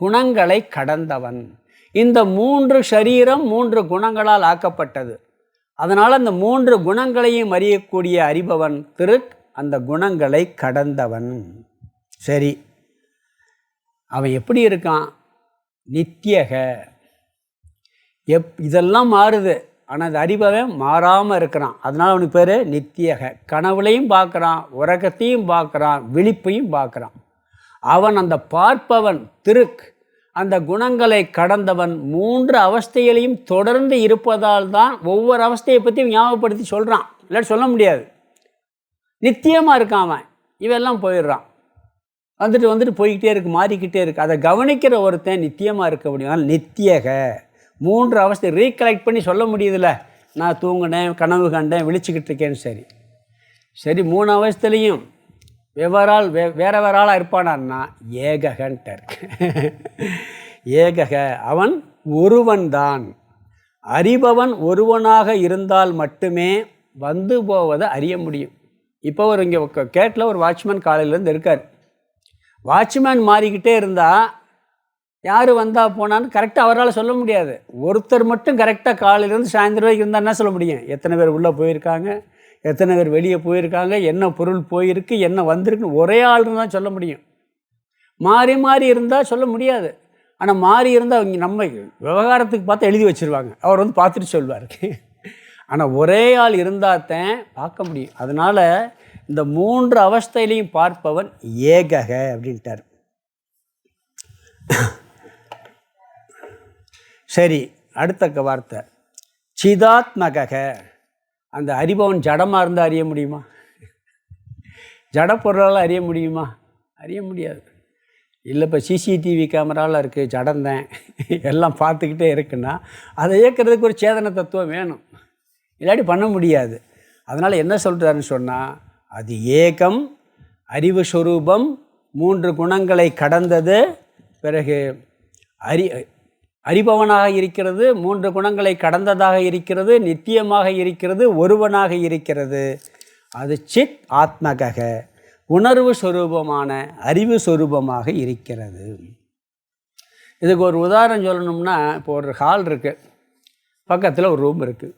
குணங்களை கடந்தவன். இந்த 3 சரீரம் 3 குணங்களால் ஆக்கப்பட்டது. அதனால் அந்த 3 குணங்களையும் அறியக்கூடிய அறிபவன் திருக், அந்த குணங்களை கடந்தவன். சரி, அவன் எப்படி இருக்கான்? நித்தியக. இதெல்லாம் மாறுது, ஆனால் அது அறிபவன் மாறாமல் இருக்கிறான். அதனால் அவனுக்கு பேர் நித்தியக. கனவுலையும் பார்க்குறான், உறக்கத்தையும் பார்க்குறான், விழிப்பையும் பார்க்குறான். அவன் அந்த பார்ப்பவன் திருக், அந்த குணங்களை கடந்தவன். 3 அவஸ்தைகளையும் தொடர்ந்து இருப்பதால் தான் ஒவ்வொரு அவஸ்தையை பற்றி ஞாபகப்படுத்தி சொல்கிறான். இல்லாட்டி சொல்ல முடியாது. நித்தியமாக இருக்கான் அவன், இவெல்லாம் போயிடுறான், வந்துட்டு போய்கிட்டே இருக்கு, மாறிக்கிட்டே இருக்குது. அதை கவனிக்கிற ஒருத்தன் நித்தியமாக இருக்க முடியும். அதனால் நித்தியக. 3 அவஸ்தை ரீகலெக்ட் பண்ணி சொல்ல முடியுதுல்ல, நான் தூங்கினேன், கனவு கண்டேன், விழிச்சிக்கிட்டு இருக்கேன்னு. சரி 3 அவஸ்தையிலையும் வேற ஆளாக இருப்பானான்னா ஏககன்ட்டார். ஏகக, அவன் ஒருவன்தான். அறிபவன் ஒருவனாக இருந்தால் மட்டுமே வந்து போவதை அறிய முடியும். இப்போ இங்கே கேட்டில் ஒரு வாட்ச்மேன் காலையிலேருந்து இருக்கார். வாட்ச்மேன் மாறிக்கிட்டே இருந்தால் யார் வந்தால் போனான்னு கரெக்டாக அவரால் சொல்ல முடியாது. ஒருத்தர் மட்டும் கரெக்டாக காலையிலேருந்து சாயந்தரம் வரைக்கும் இருந்தால் என்ன சொல்ல முடியும்? எத்தனை பேர் உள்ளே போயிருக்காங்க, எத்தனை பேர் வெளியே போயிருக்காங்க, என்ன பொருள் போயிருக்கு, என்ன வந்திருக்குன்னு ஒரே ஆள்னு தான் சொல்ல முடியும். மாறி மாறி இருந்தால் சொல்ல முடியாது. ஆனால் மாறி இருந்தால் அவங்க நம்ம விவகாரத்துக்கு பார்த்து எழுதி வச்சுருவாங்க, அவர் வந்து பார்த்துட்டு சொல்வார். ஆனால் ஒரே ஆள் இருந்தால் தான் பார்க்க முடியும். அதனால் இந்த 3 அவஸ்தையிலையும் பார்ப்பவன் ஏகக அப்படின்ட்டார். சரி, அடுத்த வார்த்தை சிதாத்மக. அந்த அறிபவன் ஜடமாக இருந்தால் அறிய முடியுமா? ஜட பொருளால் அறிய முடியுமா? அறிய முடியாது. இல்லை, இப்போ சிசிடிவி கேமராவில் இருக்குது, ஜடந்தேன், எல்லாம் பார்த்துக்கிட்டே இருக்குன்னா அதை இயக்கிறதுக்கு ஒரு சேதன தத்துவம் வேணும், இல்லாட்டி பண்ண முடியாது. அதனால் என்ன சொல்கிறாருன்னு சொன்னால், அது ஏகம், அறிவு சொரூபம், 3 குணங்களை கடந்தது. பிறகு அறிபவனாக இருக்கிறது, 3 குணங்களை கடந்ததாக இருக்கிறது, நித்தியமாக இருக்கிறது, ஒருவனாக இருக்கிறது. அது சித் ஆத்மக, உணர்வு சொரூபமான அறிவு சொரூபமாக இருக்கிறது. இதுக்கு ஒரு உதாரணம் சொல்லணும்னா, இப்போ ஒரு ஹால் இருக்குது, பக்கத்தில் ஒரு ரூம் இருக்குது.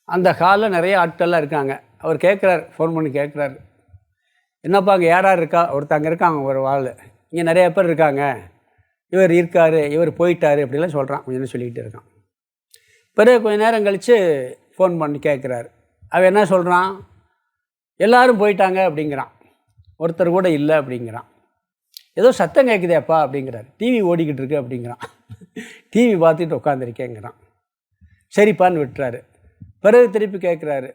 அந்த ஹாலில் நிறைய ஆட்கள்லாம் இருக்காங்க. அவர் கேட்குறார், ஃபோன் பண்ணி கேட்குறாரு, என்னப்பா அங்கே யார் இருக்கா? ஒருத்தங்க இருக்காங்க, ஒரு ஆள், இங்கே நிறைய பேர் இருக்காங்க, இவர் இருக்கார், இவர் போயிட்டார், அப்படிலாம் சொல்கிறான். கொஞ்சம் சொல்லிக்கிட்டு இருக்கான். பிறகு கொஞ்சம் நேரம் கழித்து ஃபோன் பண்ணி கேட்குறாரு. அவன் என்ன சொல்கிறான்? எல்லோரும் போயிட்டாங்க அப்படிங்கிறான், ஒருத்தர் கூட இல்லை அப்படிங்கிறான். ஏதோ சத்தம் கேட்குதேப்பா அப்படிங்கிறார். டிவி ஓடிக்கிட்டு இருக்கு அப்படிங்கிறான். டிவி பார்த்துட்டு உட்காந்துருக்கேங்கிறான். சரிப்பான்னு விட்டுறாரு. பிறகு திருப்பி கேட்குறாரு.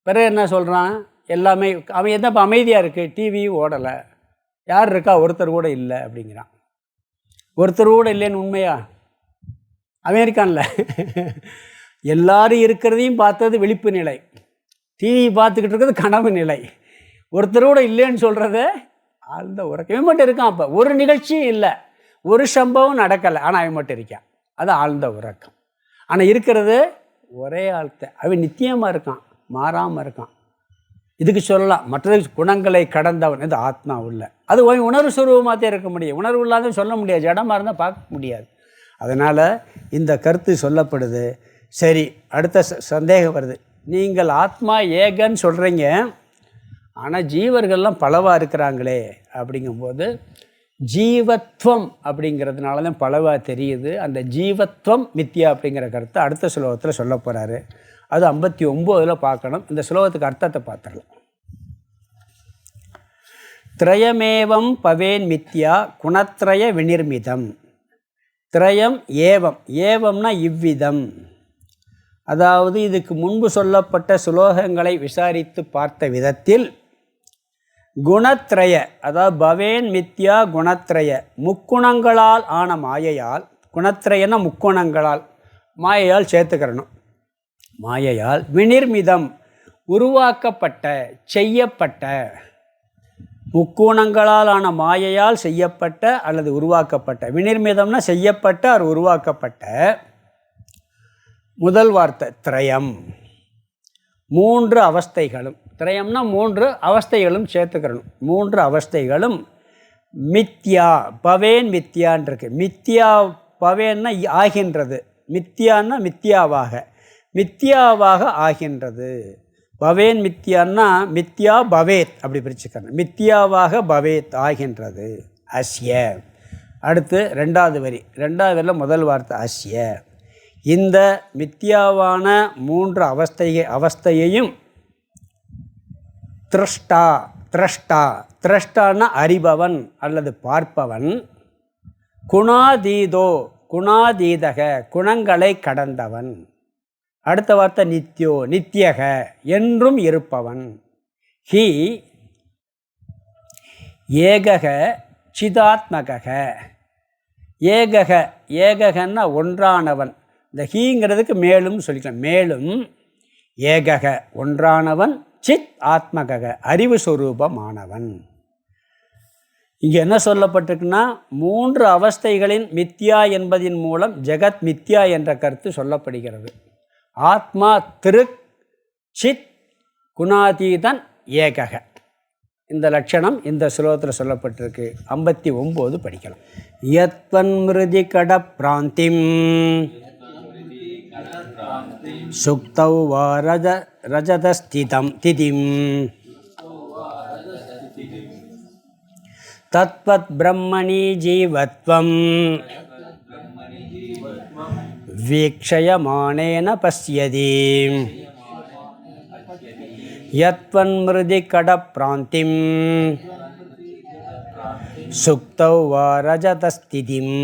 பிறகு என்ன சொல்கிறான்? எல்லாமே அவன் என்னப்பா அமைதியாக இருக்குது, டிவியும் ஓடலை, யார் இருக்கா? ஒருத்தர் கூட இல்லை அப்படிங்கிறான். ஒருத்தர் கூட இல்லைன்னு உண்மையா? அவன் இருக்கான்ல. எல்லாரும் இருக்கிறதையும் பார்த்தது விழிப்பு நிலை, டிவி பார்த்துக்கிட்டு இருக்கிறது கனவு நிலை. ஒருத்தர் கூட இல்லைன்னு சொல்கிறத ஆழ்ந்த உறக்கம். இவன் மட்டும் இருக்கான். அப்போ ஒரு நிகழ்ச்சியும் இல்லை, ஒரு சம்பவம் நடக்கலை, ஆனால் அவன் மட்டும் இருக்கான். அது ஆழ்ந்த உறக்கம். ஆனால் இருக்கிறது ஒரே ஆழ்த்த. அவன் நித்தியமாக இருக்கான், மாறாமல் இருக்கான். இதுக்கு சொல்லலாம் மற்ற குணங்களை கடந்தவன். இது ஆத்மா உள்ள, அது உணர்வு சுரூபமாகத்தே இருக்க முடியும். உணர்வு இல்லாத சொல்ல முடியாது, ஜடமாக இருந்தால் பார்க்க முடியாது. அதனால் இந்த கருத்து சொல்லப்படுது. சரி, அடுத்த சந்தேகம் வருது. நீங்கள் ஆத்மா ஏகன்னு சொல்கிறீங்க, ஆனால் ஜீவர்கள்லாம் பலவாக இருக்கிறாங்களே அப்படிங்கும்போது, ஜீவத்வம் அப்படிங்கிறதுனால தான் பலவாக தெரியுது. அந்த ஜீவத்வம் மித்யா அப்படிங்கிற கருத்தை அடுத்த ஸ்லோகத்தில் சொல்ல போகிறாரு. அது 59 பார்க்கணும். இந்த ஸ்லோகத்துக்கு அர்த்தத்தை பார்த்துடலாம். திரயமேவம் பவேன் மித்யா குணத்ரய விநிர்மிதம். திரயம் ஏவம், ஏவம்னா இவ்விதம். அதாவது இதுக்கு முன்பு சொல்லப்பட்ட சுலோகங்களை விசாரித்து பார்த்த விதத்தில் குணத்ரய, அதாவது பவேன் மித்யா குணத்ரய, முக்குணங்களால் ஆன மாயையால், குணத்ரயன்னா முக்குணங்களால், மாயையால் சேர்த்துக்கிறணும், மாயையால் விநிர்மிதம் உருவாக்கப்பட்ட, செய்யப்பட்ட, முக்குணங்களால் ஆன மாயையால் செய்யப்பட்ட அல்லது உருவாக்கப்பட்ட. விநிர்மிதம்னா செய்யப்பட்ட அது உருவாக்கப்பட்ட. முதல் வார்த்தை திரயம், 3 அவஸ்தைகளும். திரயம்னா 3 அவஸ்தைகளும் சேர்த்துக்கிறணும். 3 அவஸ்தைகளும் மித்யா, பவேன் மித்யான் இருக்கு. மித்யா பவேன்னா ஆகின்றது, மித்யான்னா மித்யாவாக, மித்யாவாக ஆகின்றது. பவேன் மித்யான்னா மித்யா பவேத் அப்படி பிரிச்சுக்கணும். மித்யாவாக பவேத் ஆகின்றது. அஸ்ய. அடுத்து 2வது வரி, 2வது வரியில் முதல் வார்த்தை அஸ்ய. இந்த மித்யாவான 3 அவஸ்தையையும் திரஷ்டா, திரஷ்டா, திரஷ்டான்னா அறிபவன் அல்லது பார்ப்பவன், குணாதீதோ, குணாதீதக குணங்களை கடந்தவன். அடுத்த வார்த்தை நித்யோ, நித்யக என்றும் இருப்பவன். ஹி ஏகக சிதாத்மக. ஏகக, ஏககன்னா ஒன்றானவன். இந்த ஹீங்கிறதுக்கு மேலும் சொல்லிக்கலாம். மேலும் ஏகக ஒன்றானவன், சித் ஆத்மக அறிவு சொரூபமானவன். இங்கே என்ன சொல்லப்பட்டிருக்குன்னா, 3 அவஸ்தைகளின் மித்யா என்பதின் மூலம் ஜெகத் மித்யா என்ற கருத்து சொல்லப்படுகிறது. ஆத்மா திருக் சித் குணாதீதன் ஏகக. இந்த லட்சணம் இந்த ஸ்லோகத்தில் சொல்லப்பட்டிருக்கு. 59 படிக்கலாம். யத்வன் மிருதி கட பிராந்திம் சுக்தௌ வா ரஜதஸ்திதம் திதிம் தத்வத் பிரம்மணி ஜீவத்வம் வீக்ஷயமானேன பஸ்யதி. யத்வன்மிருதி கட பிராந்திம் சுக்தௌ வா ரஜதஸ்திதிம்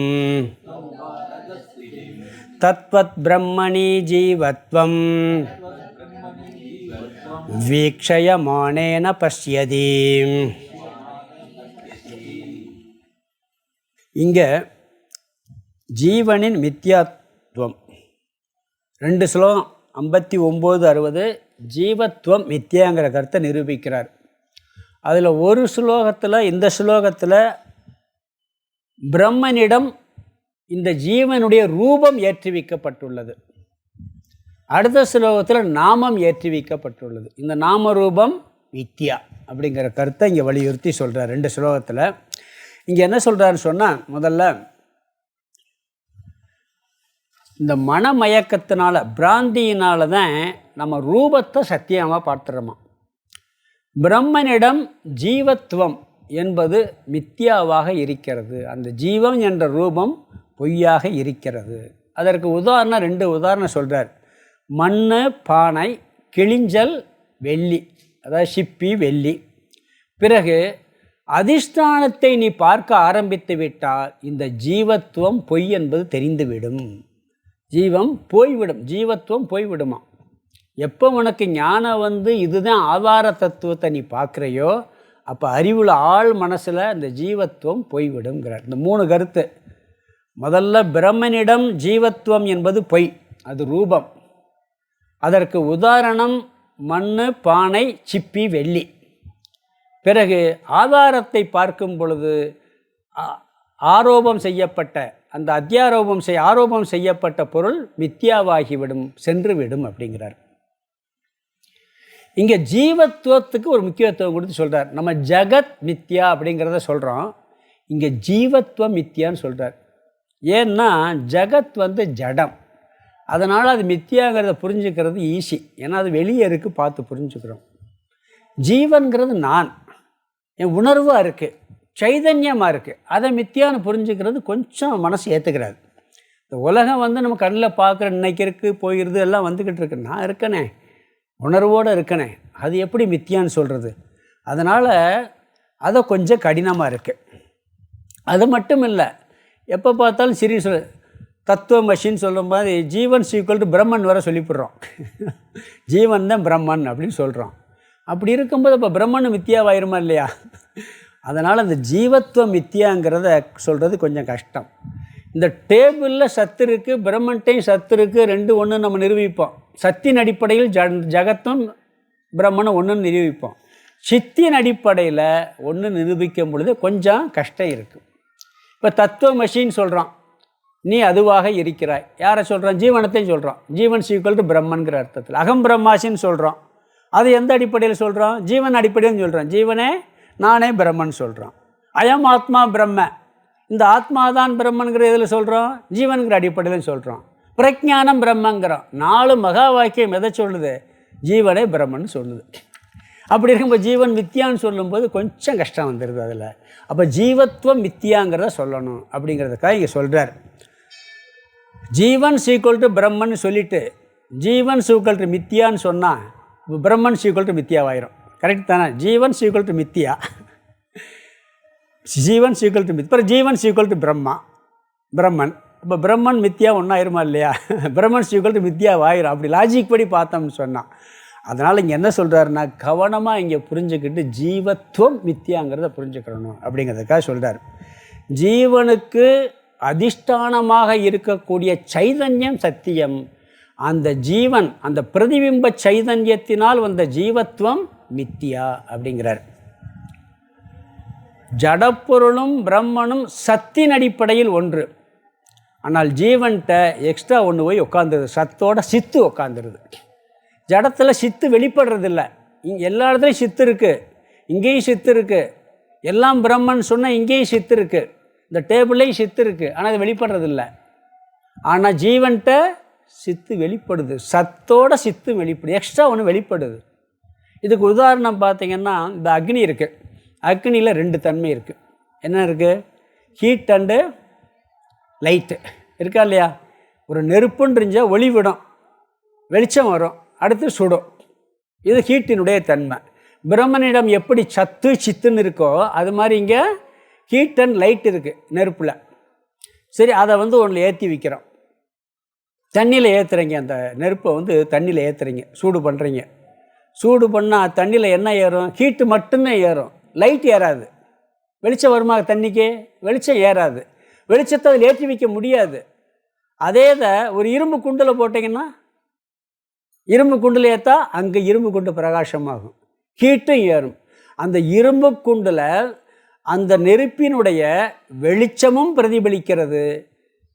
தத்வத் பிரம்மணி ஜீவத்வம் வீக்ஷயமானேன பஸ்யதி. இங்கே ஜீவனின் மித்யாத்வம் 2 ஸ்லோகம் 59, 60 ஜீவத்துவம் மித்தியாங்கிற கருத்தை நிரூபிக்கிறார். அதில் ஒரு ஸ்லோகத்தில், இந்த ஸ்லோகத்தில் பிரம்மனிடம் இந்த ஜீவனுடைய ரூபம் ஏற்றுவிக்கப்பட்டுள்ளது. அடுத்த ஸ்லோகத்தில் நாமம் ஏற்றுவிக்கப்பட்டுள்ளது. இந்த நாம ரூபம் மித்யா அப்படிங்கிற கருத்தை இங்கே வலியுறுத்தி சொல்கிறார் 2 ஸ்லோகத்தில். இங்கே என்ன சொல்கிறாருன்னு சொன்னால், முதல்ல இந்த மனமயக்கத்தினால, பிராந்தியினால தான் நம்ம ரூபத்தை சத்தியமாக பார்த்துறோமா. பிரம்மனிடம் ஜீவத்துவம் என்பது மித்யாவாக இருக்கிறது. அந்த ஜீவம் என்ற ரூபம் பொய்யாக இருக்கிறது. அதற்கு உதாரணம் 2 உதாரணம் சொல்கிறார். மண், பானை, கிளிஞ்சல், வெள்ளி, அதாவது சிப்பி, வெள்ளி. பிறகு அதிஷ்டானத்தை நீ பார்க்க ஆரம்பித்து விட்டால் இந்த ஜீவத்துவம் பொய் என்பது தெரிந்துவிடும். ஜீவம் போய்விடும், ஜீவத்துவம் போய்விடுமா. எப்போ உனக்கு ஞானம் இதுதான் ஆதார தத்துவத்தை நீ பார்க்குறையோ அப்போ அறிவுல ஆள் மனசில் இந்த ஜீவத்துவம் போய்விடுங்கிறார். இந்த 3 கருத்து. முதல்ல பிரம்மனிடம் ஜீவத்துவம் என்பது பொய், அது ரூபம். அதற்கு உதாரணம் மண், பானை, சிப்பி, வெள்ளி. பிறகு ஆதாரத்தை பார்க்கும் பொழுது ஆரோபம் செய்யப்பட்ட அந்த ஆரோபம் செய்யப்பட்ட பொருள் மித்யாவாகிவிடும், சென்றுவிடும் அப்படிங்கிறார். இங்கே ஜீவத்துவத்துக்கு ஒரு முக்கியத்துவம் கொடுத்து சொல்கிறார். நம்ம ஜகத் மித்யா அப்படிங்கிறத சொல்கிறோம், இங்கே ஜீவத்துவம் மித்யான்னு சொல்கிறார். ஏன்னா ஜகத் ஜடம், அதனால் அது மித்யாங்கிறத புரிஞ்சுக்கிறது ஈஸி. ஏன்னா அது வெளியே இருக்குது, பார்த்து புரிஞ்சுக்கிறோம். ஜீவன்கிறது நான், என் உணர்வாக இருக்குது, சைதன்யமாக இருக்குது. அதை மித்தியான்னு புரிஞ்சுக்கிறது கொஞ்சம் மனசு ஏற்றுக்கிறாது. இந்த உலகம் நம்ம கண்ணில் பார்க்குற இன்னைக்கு இருக்குது, போயிடுது, எல்லாம் வந்துக்கிட்டு இருக்கு. நான் இருக்கனே, உணர்வோடு இருக்கனே, அது எப்படி மித்தியான்னு சொல்கிறது? அதனால் அதை கொஞ்சம் கடினமாக இருக்குது. அது மட்டும் இல்லை, எப்போ பார்த்தாலும் சரி தத்துவ மஷின்னு சொல்லும் போது ஜீவன் ஈக்குவல் டு பிரம்மன் வர சொல்லிவிடுறோம். ஜீவன் தான் பிரம்மன் அப்படின்னு சொல்கிறோம். அப்படி இருக்கும்போது இப்போ பிரம்மன் மித்தியாவாயிருமா இல்லையா? அதனால் அந்த ஜீவத்துவம் மித்தியாங்கிறத சொல்கிறது கொஞ்சம் கஷ்டம். இந்த டேபிளில் சத்து இருக்குது, பிரம்மன்ட்டையும் சத்து இருக்குது, 2 ஒன்று நம்ம நிரூபிப்போம். சத்தின் அடிப்படையில் ஜகத்தும் பிரம்மனும் ஒன்றுன்னு நிரூபிப்போம். சித்தின் அடிப்படையில் ஒன்று நிரூபிக்கும் பொழுது கொஞ்சம் கஷ்டம் இருக்குது. இப்போ தத்துவ மஷின்னு சொல்கிறான், நீ அதுவாக இருக்கிறாய். யாரை சொல்கிறான்? ஜீவனத்தையும் சொல்கிறான். ஜீவன் ஈக்குவல் டு பிரம்மன்கிற அர்த்தத்தில். அகம் பிரம்மாசின்னு சொல்கிறோம். அது எந்த அடிப்படையில் சொல்கிறோம்? ஜீவன் அடிப்படையில் சொல்கிறோம். ஜீவனே நானே பிரம்மன் சொல்கிறோம். அயம் ஆத்மா பிரம்ம, இந்த ஆத்மா தான் பிரம்மன்கிற இதில் சொல்கிறோம், ஜீவன்கிற அடிப்படையில் சொல்கிறோம். பிரஜானம் பிரம்மங்கிறோம். 4 மகா வாக்கியம் எதை சொல்லுது? ஜீவனே பிரம்மன் சொல்லுது. அப்படி இருக்கும்போது ஜீவன் மித்தியான்னு சொல்லும்போது கொஞ்சம் கஷ்டம் வந்துடுது அதில். அப்போ ஜீவத்துவம் மித்தியாங்கிறத சொல்லணும் அப்படிங்கிறதுக்காக இங்கே சொல்கிறார். ஜீவன் ஈக்குவல் டு பிரம்மன் சொல்லிவிட்டு ஜீவன் ஈக்குவல் டு மித்தியான்னு சொன்னால் பிரம்மன் ஈக்குவல் டு மித்தியாவாயிரும். கரெக்ட் தானே? ஜீவன் ஈக்குவல் டு மித்தியா, ஜீவன் ஈக்குவல் டு அப்புறம் ஜீவன் ஈக்குவல் டு பிரம்மன். இப்போ பிரம்மன் மித்தியா ஒன்றாயிருமா இல்லையா? பிரம்மன் ஈக்குவல் டு மித்தியாவாயிரும். அப்படி லாஜிக் படி பார்த்தோம்னு சொன்னான். அதனால் இங்கே என்ன சொல்கிறாருன்னா, கவனமாக இங்கே புரிஞ்சுக்கிட்டு ஜீவத்துவம் மித்தியாங்கிறத புரிஞ்சுக்கிறணும் அப்படிங்கிறதுக்காக சொல்கிறார். ஜீவனுக்கு அதிஷ்டானமாக இருக்கக்கூடிய சைதன்யம் சத்தியம். அந்த ஜீவன், அந்த பிரதிபிம்ப சைதன்யத்தினால் வந்த ஜீவத்துவம் மித்தியா அப்படிங்கிறார். ஜடப்பொருளும் பிரம்மனும் சத்தின் அடிப்படையில் ஒன்று. ஆனால் ஜீவன்கிட்ட எக்ஸ்ட்ரா ஒன்று போய் உட்காந்துருது, சத்தோட சித்து உட்காந்துருது. ஜடத்தில் சித்து வெளிப்படுறதில்லை. எல்லா இடத்துலையும் சித்து இருக்குது, இங்கேயும் சித்து இருக்குது. எல்லாம் பிரம்மன் சொன்னால் இங்கேயும் சித்து இருக்குது, இந்த டேபிள்லேயும் சித்து இருக்குது. ஆனால் அது வெளிப்படுறதில்லை. ஆனால் ஜீவன்கிட்ட சித்து வெளிப்படுது, சத்தோட சித்து வெளிப்படுது, எக்ஸ்ட்ரா ஒன்று வெளிப்படுது. இதுக்கு உதாரணம் பார்த்திங்கன்னா, இந்த அக்னி இருக்குது. அக்னியில் 2 தன்மை இருக்குது. என்ன இருக்குது? ஹீட் அண்டு லைட்டு இருக்கா இல்லையா? ஒரு நெருப்புன்னு இருந்தால் ஒளி விடும், வெளிச்சம் வரும், அடுத்து சுடும். இது ஹீட்டினுடைய தன்மை. பிரம்மனிடம் எப்படி சத்து சித்துன்னு இருக்கோ அது மாதிரி இங்கே ஹீட் அண்ட் லைட் இருக்குது நெருப்பில். சரி, அதை ஒன்றில் ஏற்றி வைக்கிறோம், தண்ணியில் ஏற்றுறீங்க. அந்த நெருப்பை தண்ணியில் ஏற்றுறீங்க, சூடு பண்ணுறீங்க. சூடு பண்ணால் தண்ணியில் என்ன ஏறும்? ஹீட்டு மட்டும்தான் ஏறும், லைட் ஏறாது. வெளிச்சம் வருமா தண்ணிக்கு? வெளிச்சம் ஏறாது. வெளிச்சத்தை அதில் ஏற்றி வைக்க முடியாது. அதே ஒரு இரும்பு குண்டில் போட்டிங்கன்னா இரும்பு குண்டில் ஏற்றா அங்கே இரும்பு குண்டு பிரகாசமாகும், ஹீட்டும் ஏறும். அந்த இரும்பு குண்டில் அந்த நெருப்பினுடைய வெளிச்சமும் பிரதிபலிக்கிறது,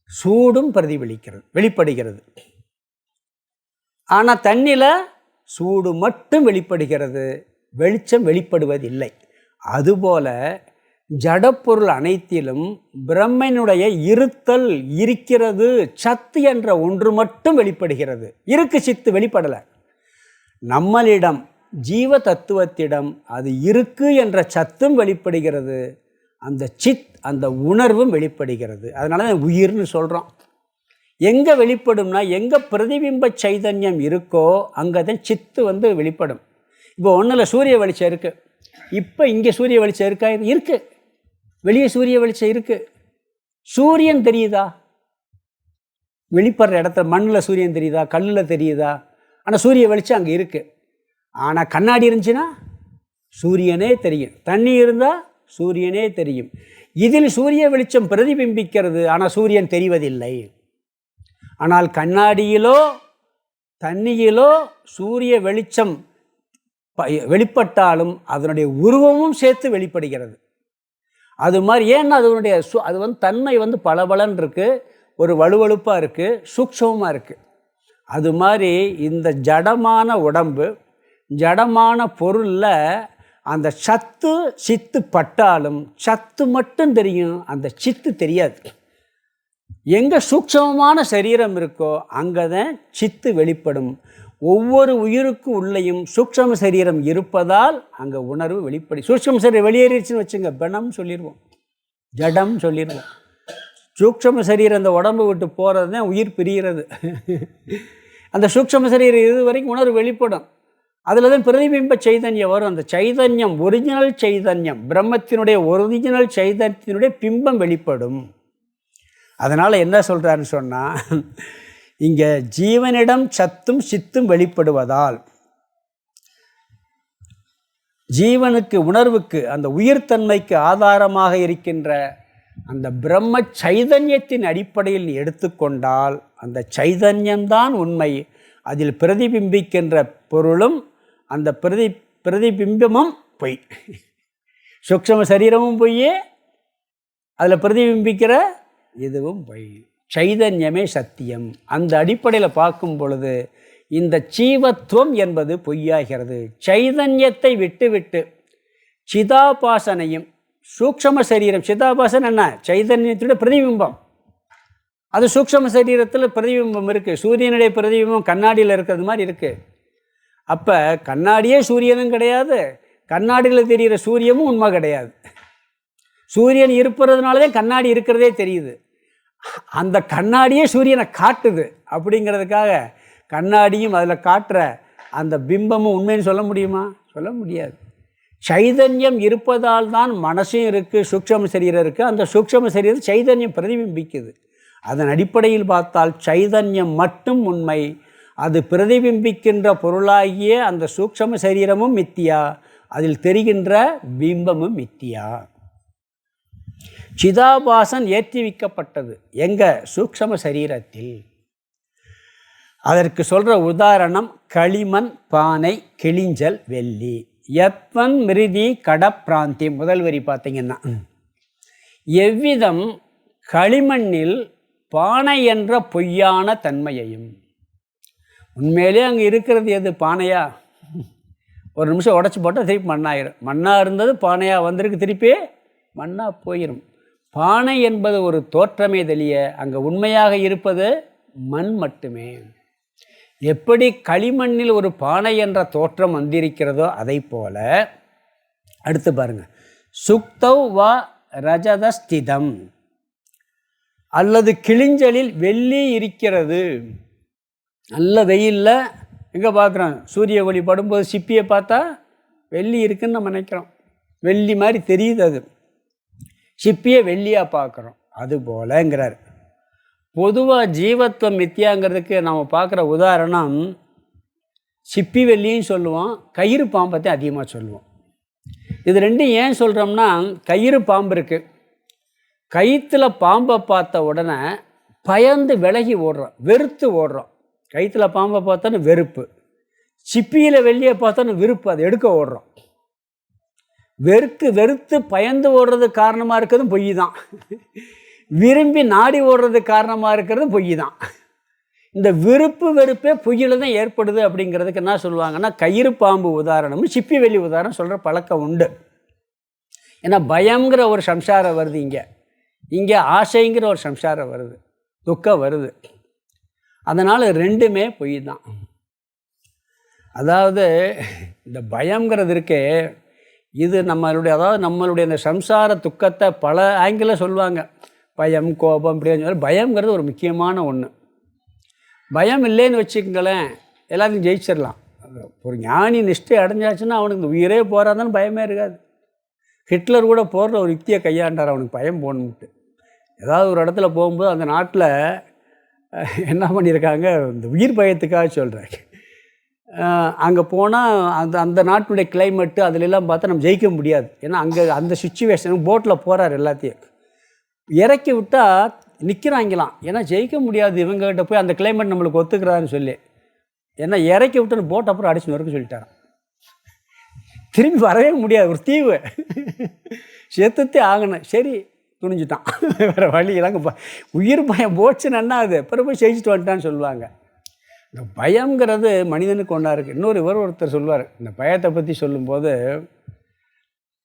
சூடும் பிரதிபலிக்கிறது, வெளிப்படுகிறது. ஆனால் தண்ணியில் சூடு மட்டும் வெளிப்படுகிறது, வெளிச்சம் வெளிப்படுவதில்லை. அதுபோல ஜடப்பொருள் அனைத்திலும் பிரம்மனுடைய இருத்தல் இருக்கிறது, சத்து என்ற ஒன்று மட்டும் வெளிப்படுகிறது. இருக்கு சித்து வெளிப்படலை. நம்மளிடம் ஜீவ தத்துவத்திடம் அது இருக்கு என்ற சத்தும் வெளிப்படுகிறது, அந்த அந்த உணர்வும் வெளிப்படுகிறது. அதனால தான் உயிர்னு சொல்கிறோம். எங்கே வெளிப்படும்னா, எங்கே பிரதிபிம்ப சைதன்யம் இருக்கோ அங்கே தான் சித்து வெளிப்படும். இப்போ ஒன்றில் சூரிய வெளிச்சம் இருக்குது, இப்போ இங்கே சூரிய வெளிச்சம் இருக்கா? இருக்குது. வெளியே சூரிய வெளிச்சம் இருக்குது. சூரியன் தெரியுதா? வெளிப்படுற இடத்துல மண்ணில் சூரியன் தெரியுதா, கல்லில் தெரியுதா? ஆனால் சூரிய வெளிச்சம் அங்கே இருக்குது. ஆனால் கண்ணாடி இருந்துச்சுன்னா சூரியனே தெரியும், தண்ணி இருந்தால் சூரியனே தெரியும். இதில் சூரிய வெளிச்சம் பிரதிபிம்பிக்கிறது, ஆனால் சூரியன் தெரிவதில்லை. ஆனால் கண்ணாடியிலோ தண்ணியிலோ சூரிய வெளிச்சம் வெளிப்பட்டாலும் அதனுடைய உருவமும் சேர்த்து வெளிப்படுகிறது. அது மாதிரி ஏன்னா அது தன்மை பளபளன் இருக்குது, ஒரு வலுவழுப்பாக இருக்குது, சூக்ஷமாக இருக்குது. அது மாதிரி இந்த ஜடமான உடம்பு, ஜடமான பொருளில் அந்த சத்து சித்து பட்டாலும் சத்து மட்டும் தெரியும், அந்த சித்து தெரியாது. எங்கே சூக்ஷமமான சரீரம் இருக்கோ அங்கே தான் சித்து வெளிப்படும். ஒவ்வொரு உயிருக்கும் உள்ளேயும் சூக்ஷம சரீரம் இருப்பதால் அங்கே உணர்வு வெளிப்படும். சூக்ஷம சரீரம் வெளியேறிடுச்சுன்னு வச்சுங்க, பணம் சொல்லிடுவோம், ஜடம் சொல்லிடுவோம். சூக்ஷம சரீரம் அந்த உடம்பு விட்டு போகிறது தான் உயிர் பிரிகிறது. அந்த சூக்ஷம சரீரம் இது வரைக்கும் உணர்வு வெளிப்படும். அதில் தான் பிரதிபிம்ப சைதன்யம் வரும். அந்த சைதன்யம் ஒரிஜினல் சைதன்யம், பிரம்மத்தினுடைய ஒரிஜினல் சைதன்யத்தினுடைய பிம்பம் வெளிப்படும். அதனால் என்ன சொல்கிறாருன்னு சொன்னால், இங்கே ஜீவனிடம் சத்தும் சித்தும் வெளிப்படுவதால் ஜீவனுக்கு உணர்வுக்கு அந்த உயிர்த்தன்மைக்கு ஆதாரமாக இருக்கின்ற அந்த பிரம்ம சைதன்யத்தின் அடிப்படையில் எடுத்துக்கொண்டால் அந்த சைதன்யம்தான் உண்மை. அதில் பிரதிபிம்பிக்கின்ற பொருளும் அந்த பிரதிபிம்பமும் பொய். சூக்ஷ்ம சரீரமும் பொய்யே, அதில் பிரதிபிம்பிக்கிற இதுவும் பொய். சைதன்யமே சத்தியம். அந்த அடிப்படையில் பார்க்கும் பொழுது இந்த ஜீவத்துவம் என்பது பொய்யாகிறது. சைதன்யத்தை விட்டு சிதாபாசனையும் சூக்ஷ்ம சரீரம், சிதாபாசன் என்ன? சைதன்யத்துடைய பிரதிபிம்பம். அது சூக்ஷ்ம சரீரத்தில் பிரதிபிம்பம் இருக்குது. சூரியனுடைய பிரதிபிம்பம் கண்ணாடியில் இருக்கிறது மாதிரி இருக்குது. அப்போ கண்ணாடியே சூரியனும் கிடையாது, கண்ணாடியில் தெரிகிற சூரியமும் உண்மை கிடையாது. சூரியன் இருப்பதுனால தான் கண்ணாடி இருக்கிறதே தெரியுது. அந்த கண்ணாடியே சூரியனை காட்டுது. அப்படிங்கிறதுக்காக கண்ணாடியும் அதில் காட்டுற அந்த பிம்பமும் உண்மைன்னு சொல்ல முடியுமா? சொல்ல முடியாது. சைதன்யம் இருப்பதால் தான் மனசும் இருக்குது, சூக்ஷ்ம சரீரம் இருக்குது. அந்த சூக்ஷ்ம சரீரம் சைதன்யம் பிரதிபிம்பிக்குது. அதன் அடிப்படையில் பார்த்தால் சைதன்யம் மட்டும் உண்மை. அது பிரதிபிம்பிக்கின்ற பொருளாகிய அந்த சூக்ஷ்ம சரீரமும் மித்தியா, அதில் தெரிகின்ற பிம்பமும் மித்தியா. சிதாபாசன் ஏற்றி வைக்கப்பட்டது எங்கே? சூக்ஷ்ம சரீரத்தில். அதற்கு சொல்கிற உதாரணம் களிமண், பானை, கிளிஞ்சல், வெள்ளி. யத்வன் மிருதி கடப்பிராந்தி. முதல் வரி பார்த்தீங்கன்னா, எவ்விதம் களிமண்ணில் பானை என்ற பொய்யான தன்மையையும். உண்மையிலே அங்கே இருக்கிறது எது? பானையா? ஒரு நிமிஷம் உடச்சி போட்டால் திருப்பி மண்ணாயிரும். மண்ணாக இருந்தது பானையாக வந்திருக்கு, திருப்பி மண்ணாக போயிடும். பானை என்பது ஒரு தோற்றமே தெளிய, அங்கே உண்மையாக இருப்பது மண் மட்டுமே. எப்படி களிமண்ணில் ஒரு பானை என்ற தோற்றம் வந்திருக்கிறதோ அதை போல, அடுத்து பாருங்க, சுக்தவ் வ ரஜதஸ்திதம், அல்லது கிளிஞ்சலில் வெள்ளி இருக்கிறது. நல்ல வெயிலில் எங்கே பார்க்குறோம்? சூரிய ஒளி படும்போது சிப்பியை பார்த்தா வெள்ளி இருக்குன்னு நம்ம நினைக்கிறோம், வெள்ளி மாதிரி தெரியுது. அது சிப்பியை வெள்ளியாக பார்க்குறோம். அதுபோலங்கிறார். பொதுவாக ஜீவத்துவம் மித்தியாங்கிறதுக்கு நம்ம பார்க்குற உதாரணம் சிப்பி வெள்ளியும் சொல்லுவோம், கயிறு பாம்பத்தையும் அதிகமாக சொல்லுவோம். இது ரெண்டும் ஏன் சொல்கிறோம்னா, கயிறு பாம்பு இருக்குது, கயிற்றுல பாம்பை பார்த்த உடனே பயந்து விலகி ஓடுறோம், வெறுத்து ஓடுறோம். கயிற்றுல பாம்பை பார்த்தோன்னு வெறுப்பு, சிப்பியில் வெள்ளியை பார்த்தோன்னு விருப்பு, அதை எடுக்க ஓடுறோம். வெறுத்து பயந்து ஓடுறதுக்கு காரணமாக இருக்கிறதும் பொய் தான். விரும்பி நாடி ஓடுறதுக்கு காரணமாக இருக்கிறதும் பொய் தான். இந்த விருப்பு வெறுப்பே பொய்யில் தான் ஏற்படுது அப்படிங்கிறதுக்கு என்ன சொல்லுவாங்கன்னா, கயிறு பாம்பு உதாரணமும் சிப்பி வெள்ளி உதாரணம் சொல்கிற பழக்கம் உண்டு. ஏன்னா பயங்கிற ஒரு சம்சாரம் வருது, இங்கே ஆசைங்கிற ஒரு சம்சாரம் வருது, துக்கம் வருது. அதனால் ரெண்டுமே பொய் தான். அதாவது இந்த பயங்கிறது இருக்கே, இது நம்மளுடைய இந்த சம்சார துக்கத்தை பல ஆங்கிளில் சொல்லுவாங்க. பயம், கோபம், இப்படின்னு சொல்லி பயங்கிறது ஒரு முக்கியமான ஒன்று. பயம் இல்லைன்னு வச்சுக்கங்களேன், எல்லாத்தையும் ஜெயிச்சிடலாம். ஒரு ஞானி நிஷ்டை அடைஞ்சாச்சுன்னா அவனுக்கு இந்த உயிரே போகிறாதான்னு பயமே இருக்காது. ஹிட்லர் கூட போடுற ஒரு யுக்தியை கையாண்டார், அவனுக்கு பயம் போகணுன்ட்டு. ஏதாவது ஒரு இடத்துல போகும்போது அந்த நாட்டில் என்ன பண்ணியிருக்காங்க, இந்த உயிர் பயத்துக்காக சொல்கிறாங்க. அங்கே போனால் அந்த நாட்டுடைய கிளைமேட்டு அதிலெல்லாம் பார்த்தா நம்ம ஜெயிக்க முடியாது. ஏன்னா அங்கே அந்த சுச்சுவேஷன் போட்டில் போகிறார், எல்லாத்தையும் இறக்கி விட்டால் நிற்கிறாங்களாம். ஏன்னா ஜெயிக்க முடியாது இவங்ககிட்ட போய், அந்த கிளைமேட் நம்மளுக்கு ஒத்துக்கிறான்னு சொல்லி. ஏன்னா இறக்கி விட்டுன்னு போட் அப்புறம் அடிச்சு நொறுக்க சொல்லிட்டாரான். திரும்பி வரவே முடியாது, ஒரு தீவு, செத்துத்தே ஆகணும். சரி துணிஞ்சிட்டான், வேறு வழி இல்லைங்க. உயிர் பயம் போச்சுன்னா அது பிறகு போய் ஜெயிச்சுட்டு வந்துட்டான்னு சொல்லுவாங்க. இந்த பயங்கிறது மனிதனுக்கு ஒன்றா இருக்குது. இன்னொரு ஒருத்தர் சொல்லுவார், இந்த பயத்தை பற்றி சொல்லும்போது,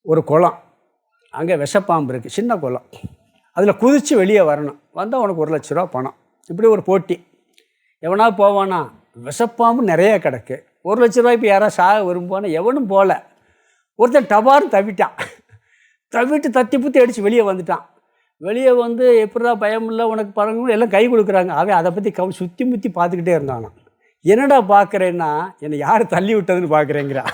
ஒரு குளம், அங்கே விஷப்பாம்பு இருக்குது, சின்ன குளம், அதில் குதித்து வெளியே வரணும். வந்தால் உனக்கு 1,00,000 ரூபா பணம். இப்படி ஒரு போட்டி. எவனா போவானா, விஷப்பாம்பு நிறைய கிடக்கு, 1,00,000 ரூபாய் இப்போ யாராவது சாக விரும்புவானா, எவனும் போகல. ஒருத்தன் டபார்னு தவிட்டு தத்தி புத்தி அடித்து வெளியே வந்துட்டான். வெளியே வந்து எப்படா பயம் இல்லை உனக்கு பழங்க எல்லாம் கை கொடுக்குறாங்க. அவன் அதை பற்றி சுற்றி முற்றி பார்த்துக்கிட்டே இருந்தானா. என்னடா பார்க்குறேன்னா, என்னை யார் தள்ளி விட்டதுன்னு பார்க்குறேங்கிறா.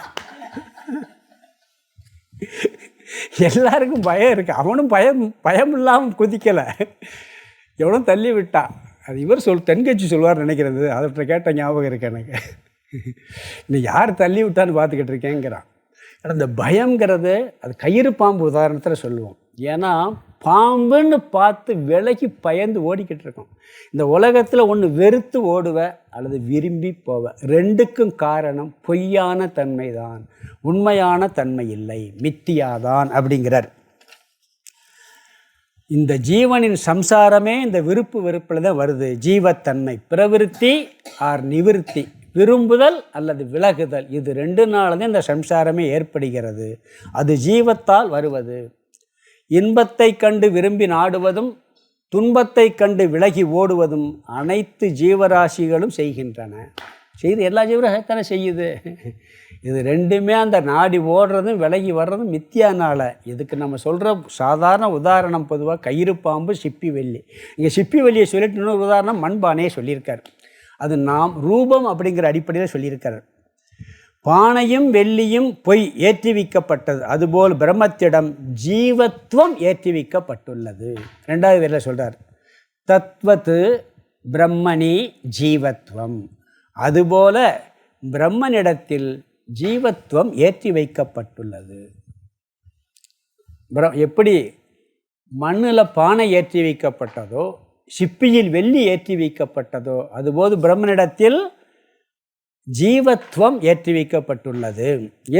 எல்லாருக்கும் பயம் இருக்குது, அவனும் பயம் இல்லாமல் குதிக்கலை, எவனும் தள்ளி விட்டான். அது இவர் தென்கட்சி சொல்வார் நினைக்கிறது, அதை கேட்ட ஞாபகம் இருக்கு எனக்கு. இன்னும் யார் தள்ளி விட்டான்னு பார்த்துக்கிட்டு இருக்கேங்கிறான். ஆனால் இந்த பயங்கிறது அது கயிறு பாம்பு உதாரணத்தில் சொல்லுவோம். ஏன்னா பாம்புன்னு பார்த்து விலகி பயந்து ஓடிக்கிட்டு இருக்கோம். இந்த உலகத்தில் ஒன்று வெறுத்து ஓடுவ அல்லது விரும்பி போவ, ரெண்டுக்கும் காரணம் பொய்யான தன்மை தான், உண்மையான தன்மை இல்லை, மித்தியாதான் அப்படிங்கிறார். இந்த ஜீவனின் சம்சாரமே இந்த விருப்பு வெறுப்பில் தான் வருது. ஜீவத்தன்மை, பிரவிருத்தி ஆர் நிவிருத்தி, விரும்புதல் அல்லது விலகுதல், இது 2 நாள் இந்த சம்சாரமே ஏற்படுகிறது. அது ஜீவத்தால் வருவது. இன்பத்தை கண்டு விரும்பி நாடுவதும் துன்பத்தை கண்டு விலகி ஓடுவதும் அனைத்து ஜீவராசிகளும் செய்கின்றன. எல்லா ஜீவராசித்தானே செய்யுது. இது ரெண்டுமே அந்த நாடி ஓடுறதும் விலகி வர்றதும் மித்தியானால. இதுக்கு நம்ம சொல்கிற சாதாரண உதாரணம் பொதுவாக கயிறு பாம்பு, சிப்பி வெள்ளி. இங்கே சிப்பி வெள்ளியை சொல்லிட்டு இன்னொரு உதாரணம் மண்பானையை சொல்லியிருக்கார். அது நாம் ரூபம் அப்படிங்கிற அடிப்படையில் சொல்லியிருக்கார். பானையும் வெள்ளியும் பொய் ஏற்றுவிக்கப்பட்டது, அதுபோல் பிரம்மத்திடம் ஜீவத்துவம் ஏற்றுவிக்கப்பட்டுள்ளது. 2வது வேலை சொல்கிறார், தத்வத்து பிரம்மணி ஜீவத்துவம், அதுபோல பிரம்மனிடத்தில் ஜீவத்துவம் ஏற்றி வைக்கப்பட்டுள்ளது. எப்படி மண்ணில் பானை ஏற்றி வைக்கப்பட்டதோ, சிப்பியில் வெள்ளி ஏற்றி வைக்கப்பட்டதோ, அதுபோது பிரம்மனிடத்தில் ஜீவத்துவம் ஏற்றி வைக்கப்பட்டுள்ளது.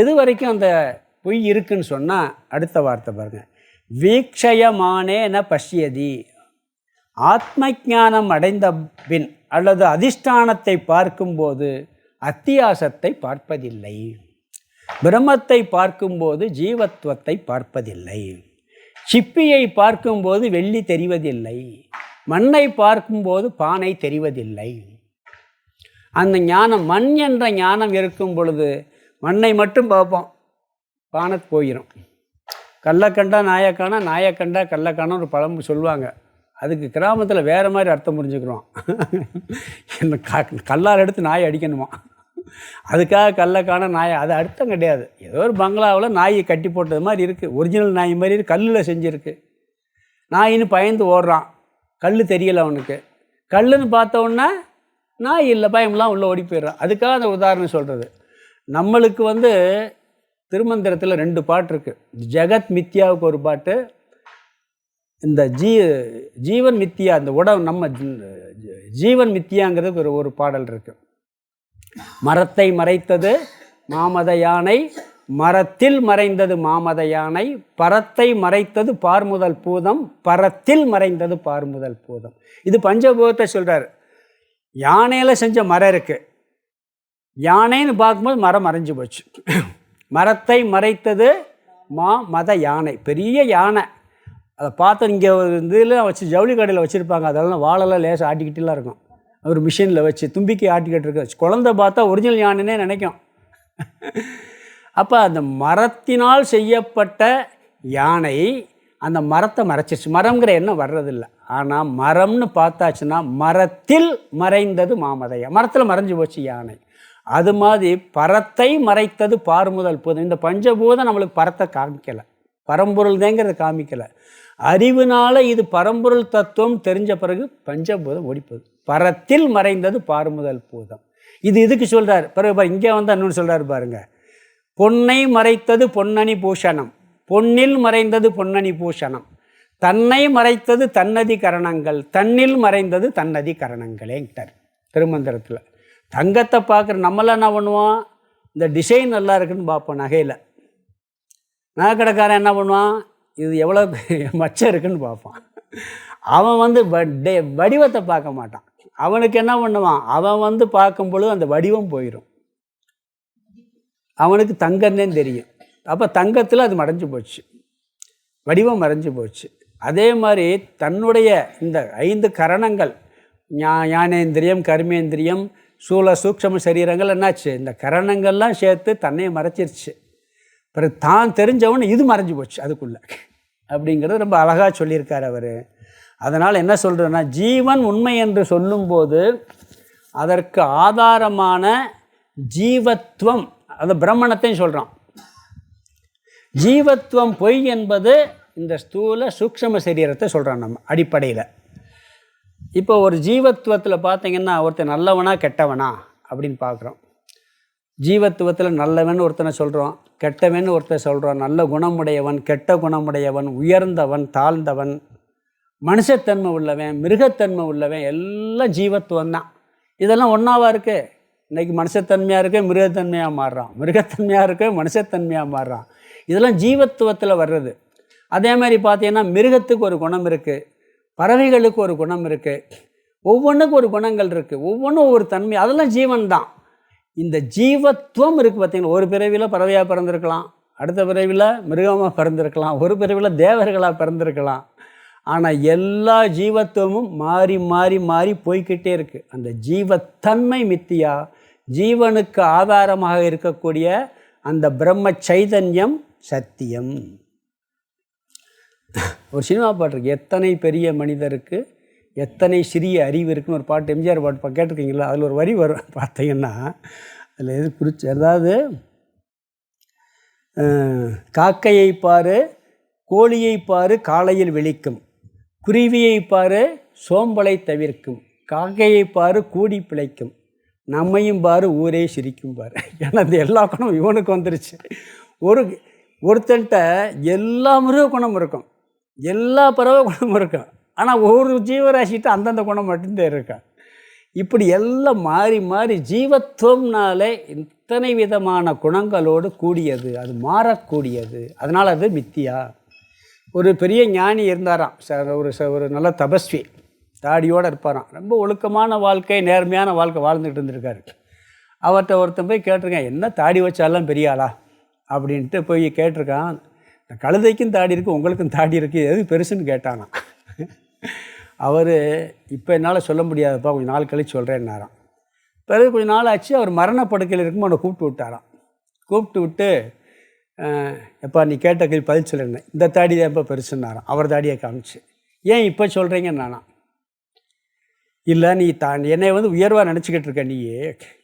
எது வரைக்கும் அந்த பொய் இருக்குன்னு சொன்னால் அடுத்த வார்த்தை பாருங்கள், வீக்ஷயமானே ந பஷ்யதி, ஆத்ம ஞானம் அடைந்த பின் அல்லது அதிஷ்டானத்தை பார்க்கும்போது அத்தியாசத்தை பார்ப்பதில்லை. பிரம்மத்தை பார்க்கும்போது ஜீவத்துவத்தை பார்ப்பதில்லை. சிப்பியை பார்க்கும்போது வெள்ளி தெரிவதில்லை. மண்ணை பார்க்கும்போது பானை தெரிவதில்லை. அந்த ஞானம், மண் என்ற ஞானம் இருக்கும் பொழுது மண்ணை மட்டும் பார்ப்போம், பானை போயிடும். கள்ளக்கண்டா நாயக்கானா, நாயக்கண்டா கள்ளக்கான ஒரு பழம் சொல்லுவாங்க. அதுக்கு கிராமத்தில் வேறு மாதிரி அர்த்தம் புரிஞ்சுக்கிறோம். கல்லால் எடுத்து நாயை அடிக்கணுமா, அதுக்காக கள்ளக்கான நாயை, அது அர்த்தம் கிடையாது. ஏதோ ஒரு பங்களாவில் நாயை கட்டி போட்டது மாதிரி இருக்குது, ஒரிஜினல் நாய் மாதிரி இருக்குது, கல்லில் செஞ்சுருக்கு. நாயின்னு பயந்து ஓடுறான், கல் தெரியலை அவனுக்கு. கல்லுன்னு பார்த்தோன்னா நாய் இல்லை, பயம்லாம் உள்ளே ஓடி போயிடுறான். அதுக்காக அந்த உதாரணம் சொல்கிறது. நம்மளுக்கு திருமந்திரத்தில் 2 பாட்டு இருக்குது. ஜெகத் மித்யாவுக்கு ஒரு பாட்டு, இந்த ஜீவன் மித்தியா, இந்த நம்ம ஜீவன் மித்தியாங்கிறதுக்கு ஒரு பாடல் இருக்குது. மரத்தை மறைத்தது மாமத யானை, மரத்தில் மறைந்தது மாமத யானை, பரத்தை மறைத்தது பார்முதல் பூதம், பரத்தில் மறைந்தது பார்முதல் பூதம். இது பஞ்சபூதத்தை சொல்கிறார். யானையில் செஞ்ச மரம் இருக்குது. யானைன்னு பார்க்கும்போது மரம் மறைஞ்சு போச்சு. மரத்தை மறைத்தது மத யானை, பெரிய யானை. அதை பார்த்து இங்கே இதில் வச்சு ஜவுளி கடையில் வச்சுருப்பாங்க. அதெல்லாம் வாழெல்லாம் லேசாக ஆட்டிக்கிட்டுலாம் இருக்கும். ஒரு மிஷினில் வச்சு தும்பிக்கை ஆட்டிக்கிட்டு இருக்கு. குழந்தை பார்த்தா ஒரிஜினல் யானைன்னே நினைக்கும். அப்போ அந்த மரத்தினால் செய்யப்பட்ட யானை அந்த மரத்தை மறைச்சிருச்சு. மரம்ங்கிற எண்ணம் வர்றதில்லை. ஆனால் மரம்னு பார்த்தாச்சுன்னா மரத்தில் மறைந்தது மாமதையா, மரத்தில் மறைஞ்சு போச்சு யானை. அது மாதிரி பரத்தை மறைத்தது பார்முதல் பூதம். இந்த பஞ்சபூதம் நம்மளுக்கு பரத்தை காமிக்கலை, பரம்பொருள் தேங்கிறத காமிக்கலை. அறிவுனால இது பரம்பொருள் தத்துவம் தெரிஞ்ச பிறகு பஞ்சபூதம் ஓடிப்போகுது. பரத்தில் மறைந்தது பார்முதல் பூதம். இது இதுக்கு சொல்கிறார். பிறகு இங்கே வந்து இன்னொன்று சொல்கிறார் பாருங்க. பொன்னை மறைத்தது பொன்னணி பூஷணம், பொன்னில் மறைந்தது பொன்னணி பூஷணம், தன்னை மறைத்தது தன்னதி கரணங்கள், தன்னில் மறைந்தது தன்னதி கரணங்களேங்கிட்டார் திருமந்திரத்தில். தங்கத்தை பார்க்குற நம்மளாம் என்ன பண்ணுவோம், இந்த டிசைன் நல்லா இருக்குன்னு பார்ப்போம். நகையில் நகை கடைக்காரன் என்ன பண்ணுவான், இது எவ்வளோ மச்சம் இருக்குன்னு பார்ப்பான். அவன் வந்து வடிவத்தை பார்க்க மாட்டான். அவனுக்கு என்ன பண்ணுவான், அவன் வந்து பார்க்கும் பொழுது அந்த வடிவம் போயிடும். அவனுக்கு தங்கன்னே தெரியும். அப்போ தங்கத்தில் அது மறைஞ்சு போச்சு, வடிவம் மறைஞ்சு போச்சு. அதே மாதிரி தன்னுடைய இந்த 5 கரணங்கள், ஞானேந்திரியம், கர்மேந்திரியம், சூல சூக்ஷம சரீரங்கள் என்னாச்சு, இந்த கரணங்கள்லாம் சேர்த்து தன்னையை மறைச்சிருச்சு. பிறகு தான் தெரிஞ்சவன் இது மறைஞ்சு போச்சு அதுக்குள்ளே அப்படிங்கிறது ரொம்ப அழகாக சொல்லியிருக்கார் அவர். அதனால் என்ன சொல்கிறேன்னா, ஜீவன் உண்மை என்று சொல்லும்போது அதற்கு ஆதாரமான ஜீவத்துவம், அந்த பிரம்மணத்தையும் சொல்கிறான். ஜீவத்துவம் பொய் என்பது இந்த ஸ்தூல சூக்ஷ்ம சரீரத்தை சொல்கிறான் நம்ம அடிப்படையில். இப்போ ஒரு ஜீவத்துவத்தில் பார்த்திங்கன்னா ஒருத்தர் நல்லவனா கெட்டவனா அப்படின்னு பார்க்குறோம். ஜீவத்துவத்தில் நல்லவன் ஒருத்தனை சொல்கிறோம், கெட்டவன் ஒருத்தர் சொல்கிறோம். நல்ல குணமுடையவன், கெட்ட குணமுடையவன், உயர்ந்தவன், தாழ்ந்தவன், மனுஷத்தன்மை உள்ளவன், மிருகத்தன்மை உள்ளவன், எல்லாம் ஜீவத்துவம் தான். இதெல்லாம் ஒன்றாவாக இருக்குது. இன்றைக்கி மனுஷத்தன்மையாக இருக்க மிருகத்தன்மையாக மாறுறான், மிருகத்தன்மையாக இருக்க மனுஷத்தன்மையாக மாறுறான். இதெல்லாம் ஜீவத்துவத்தில் வர்றது. அதே மாதிரி பார்த்தீங்கன்னா மிருகத்துக்கு ஒரு குணம் இருக்குது, பறவைகளுக்கு ஒரு குணம் இருக்குது, ஒவ்வொன்றுக்கும் ஒரு குணங்கள் இருக்குது, ஒவ்வொன்றும் ஒவ்வொரு தன்மை, அதெல்லாம் ஜீவன் தான். இந்த ஜீவத்துவம் இருக்குது பார்த்திங்கன்னா, ஒரு பிறவியில் பறவையாக பிறந்திருக்கலாம், அடுத்த பிறவியில் மிருகமாக பிறந்திருக்கலாம், ஒரு பிறவியில் தேவர்களாக பிறந்திருக்கலாம். ஆனால் எல்லா ஜீவத்துவமும் மாறி மாறி மாறி போய்கிட்டே இருக்குது. அந்த ஜீவத்தன்மை மித்தியா, ஜீவனுக்கு ஆதாரமாக இருக்கக்கூடிய அந்த பிரம்ம சைதன்யம் சத்தியம். ஒரு சினிமா பாட்டு இருக்குது, எத்தனை பெரிய மனிதருக்கு எத்தனை சிறிய அறிவு இருக்குன்னு ஒரு பாட்டு, எம்ஜிஆர் பாட்டு கேட்டிருக்கீங்களா? அதில் ஒரு வரி வரும் பார்த்தீங்கன்னா, அதில் எது குறித்து, அதாவது காக்கையை பாரு கோழியை பாரு காலையில் விழிக்கும், குருவியை பாரு சோம்பலை தவிர்க்கும், காக்கையை பாரு கூடி பிழைக்கும், நம்மையும் பாரு ஊரே சிரிக்கும் பாரு. ஏன்னா அந்த எல்லா குணம் இவனுக்கு வந்துருச்சு. ஒருத்தன்ட்ட எல்லா மிருக குணம் இருக்கும், எல்லா பறவை குணமும் இருக்கும். ஆனால் ஒவ்வொரு ஜீவராசிட்டு அந்தந்த குணம் மட்டும்தான் இருக்கும். இப்படி எல்லாம் மாறி மாறி ஜீவத்துவம்னாலே இத்தனை விதமான குணங்களோடு கூடியது, அது மாறக்கூடியது. அதனால் அது மித்தியா. ஒரு பெரிய ஞானி இருந்தாராம், ஒரு நல்ல தபஸ்வி, தாடியோடு இருப்பாராம், ரொம்ப ஒழுக்கமான வாழ்க்கை, நேர்மையான வாழ்க்கை வாழ்ந்துட்டு இருந்திருக்காரு. அவர்கிட்ட ஒருத்தன் போய் கேட்டிருக்கேன், என்ன தாடி வச்சாலாம் பெரிய ஆளா அப்படின்ட்டு போய் கேட்டிருக்கான். கழுதைக்கும் தாடி இருக்குது, உங்களுக்கும் தாடி இருக்குது, எது பெருசுன்னு கேட்டானா. அவர் இப்போ என்னால் சொல்ல முடியாதுப்பா, கொஞ்சம் நாள் கழிச்சு சொல்கிறேன்னாராம். பிறகு கொஞ்சம் நாள் ஆச்சு, அவர் மரணப்படுக்கையில் இருக்கும்போது அவனை கூப்பிட்டு விட்டாராம். கூப்பிட்டு விட்டு, எப்பா நீ கேட்ட கேள்வி பதில் சொல்லிருந்தேன், இந்த தாடி தான் எப்போ பெருசுன்னாராம். அவர் தாடியை காமிச்சு, ஏன் இப்போ சொல்கிறீங்கன்னு நானா, இல்லை நீ என்னை வந்து உயர்வாக நினச்சிக்கிட்டு இருக்க, நீ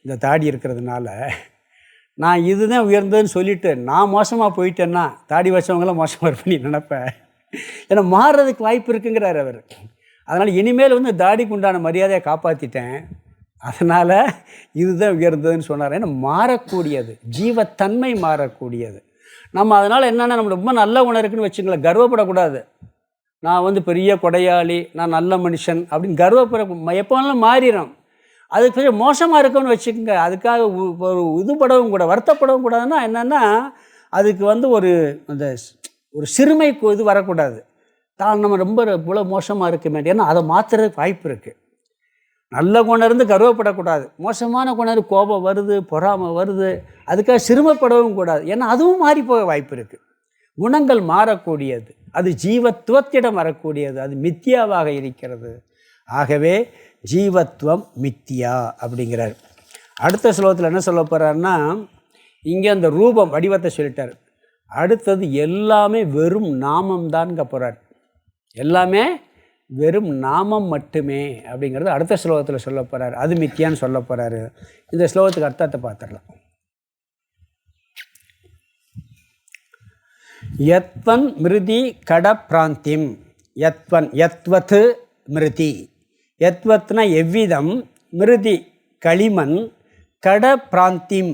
இந்த தாடி இருக்கிறதுனால நான் இதுதான் உயர்ந்ததுன்னு சொல்லிவிட்டு நான் மோசமாக போயிட்டேன்னா தாடி வச்சவங்களாம் மோசமாக இருப்பேன் நீ நினப்பேன். ஏன்னா மாறுறதுக்கு வாய்ப்பு இருக்குங்கிறார் அவர். அதனால் இனிமேல் வந்து தாடிக்கு உண்டான மரியாதையை காப்பாற்றிட்டேன், அதனால் இதுதான் உயர்ந்ததுன்னு சொன்னார். ஏன்னா மாறக்கூடியது, ஜீவத்தன்மை மாறக்கூடியது. நம்ம அதனால் என்னென்னா, நம்ம ரொம்ப நல்ல குணம் இருக்குன்னு வச்சுங்களேன், கர்வப்படக்கூடாது. நான் வந்து பெரிய கொடையாளி, நான் நல்ல மனுஷன் அப்படின்னு கர்வப்பட எப்போ வேணாலும் மாறிடும். அது கொஞ்சம் மோசமாக இருக்குன்னு வச்சுக்கோங்க. அதுக்காக ஒரு இதுபடவும் கூட வருத்தப்படவும் கூடாதுன்னா என்னென்னா, அதுக்கு வந்து அந்த ஒரு சிறுமை இது வரக்கூடாது. நம்ம ரொம்ப இவ்வளோ மோசமாக இருக்குமே, ஏன்னா அதை மாற்றுறதுக்கு வாய்ப்பு இருக்குது. நல்ல குணம் இருந்து கர்வப்படக்கூடாது, மோசமான குணம் இருந்து கோபம் வருது, பொறாமை வருது, அதுக்காக சிறுமைப்படவும் கூடாது. ஏன்னா அதுவும் மாறி போக வாய்ப்பு இருக்குது. குணங்கள் மாறக்கூடியது, அது ஜீவத்துவத்திடம் வரக்கூடியது, அது மித்தியாவாக இருக்கிறது. ஆகவே ஜீவத்துவம் மித்தியா அப்படிங்கிறார். அடுத்த ஸ்லோகத்தில் என்ன சொல்ல போகிறாருன்னா, இங்கே அந்த ரூபம் வடிவத்தை சொல்லிட்டார். அடுத்தது எல்லாமே வெறும் நாமம்தான்ங்க போகிறார். எல்லாமே வெறும் நாமம் மட்டுமே அப்படிங்கிறது அடுத்த ஸ்லோகத்தில் சொல்ல போகிறார். அது மித்தியான்னு சொல்ல போகிறாரு. இந்த ஸ்லோகத்துக்கு அர்த்தத்தை பார்த்துடலாம். யத்வன் மிருதி கட பிராந்திம். யத்வன் யத்வத் மிருதி. யத்வத்னா எவ்விதம், மிருதி களிமண், கட பிராந்திம்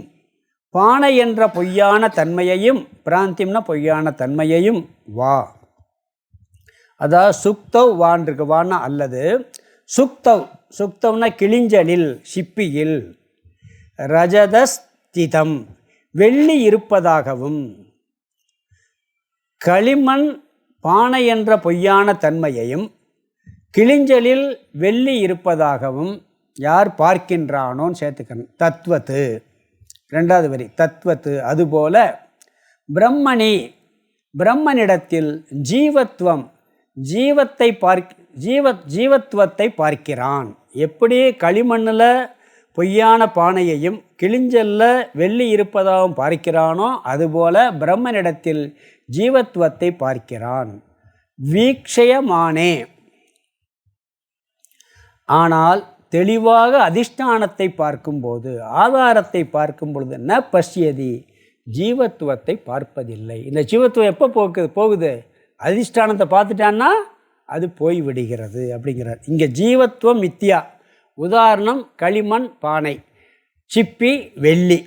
பானை என்ற பொய்யான தன்மையையும், பிராந்திம்னா பொய்யான தன்மையையும் வா. அதாவது சுக்தவ் வான் இருக்கு, வானா அல்லது சுக்தவ். சுக்தவ்னா கிளிஞ்சலில் சிப்பியில், ரஜதஸ்திதம் வெள்ளி இருப்பதாகவும், களிமண் பானை என்ற பொய்யான தன்மையையும் கிளிஞ்சலில் வெள்ளி இருப்பதாகவும் யார் பார்க்கின்றானோன்னு சேர்த்துக்கணும். தத்வத்து, ரெண்டாவது வரி தத்வத்து. அதுபோல பிரம்மணி, பிரம்மனிடத்தில் ஜீவத்துவம், ஜீவத்துவத்தை பார்க்கிறான். எப்படி களிமண்ணில் பொய்யான பானையையும் கிளிஞ்சலில் வெள்ளி இருப்பதாகவும் பார்க்கிறானோ அதுபோல பிரம்மனிடத்தில் ஜீவத்துவத்தை பார்க்கிறான். வீக்ஷயமானே, ஆனால் தெளிவாக அதிஷ்டானத்தை பார்க்கும்போது, ஆதாரத்தை பார்க்கும் பொழுது ந பஷ்யதி, ஜீவத்துவத்தை பார்ப்பதில்லை. இந்த ஜீவத்துவம் எப்போ போகுது? அதிஷ்டானத்தை பார்த்துட்டான்னா அது போய் விடுகிறது அப்படிங்கிறார். இங்கே ஜீவத்துவம் மித்தியா. உதாரணம் களிமண் பானை, சிப்பி வெள்ளி.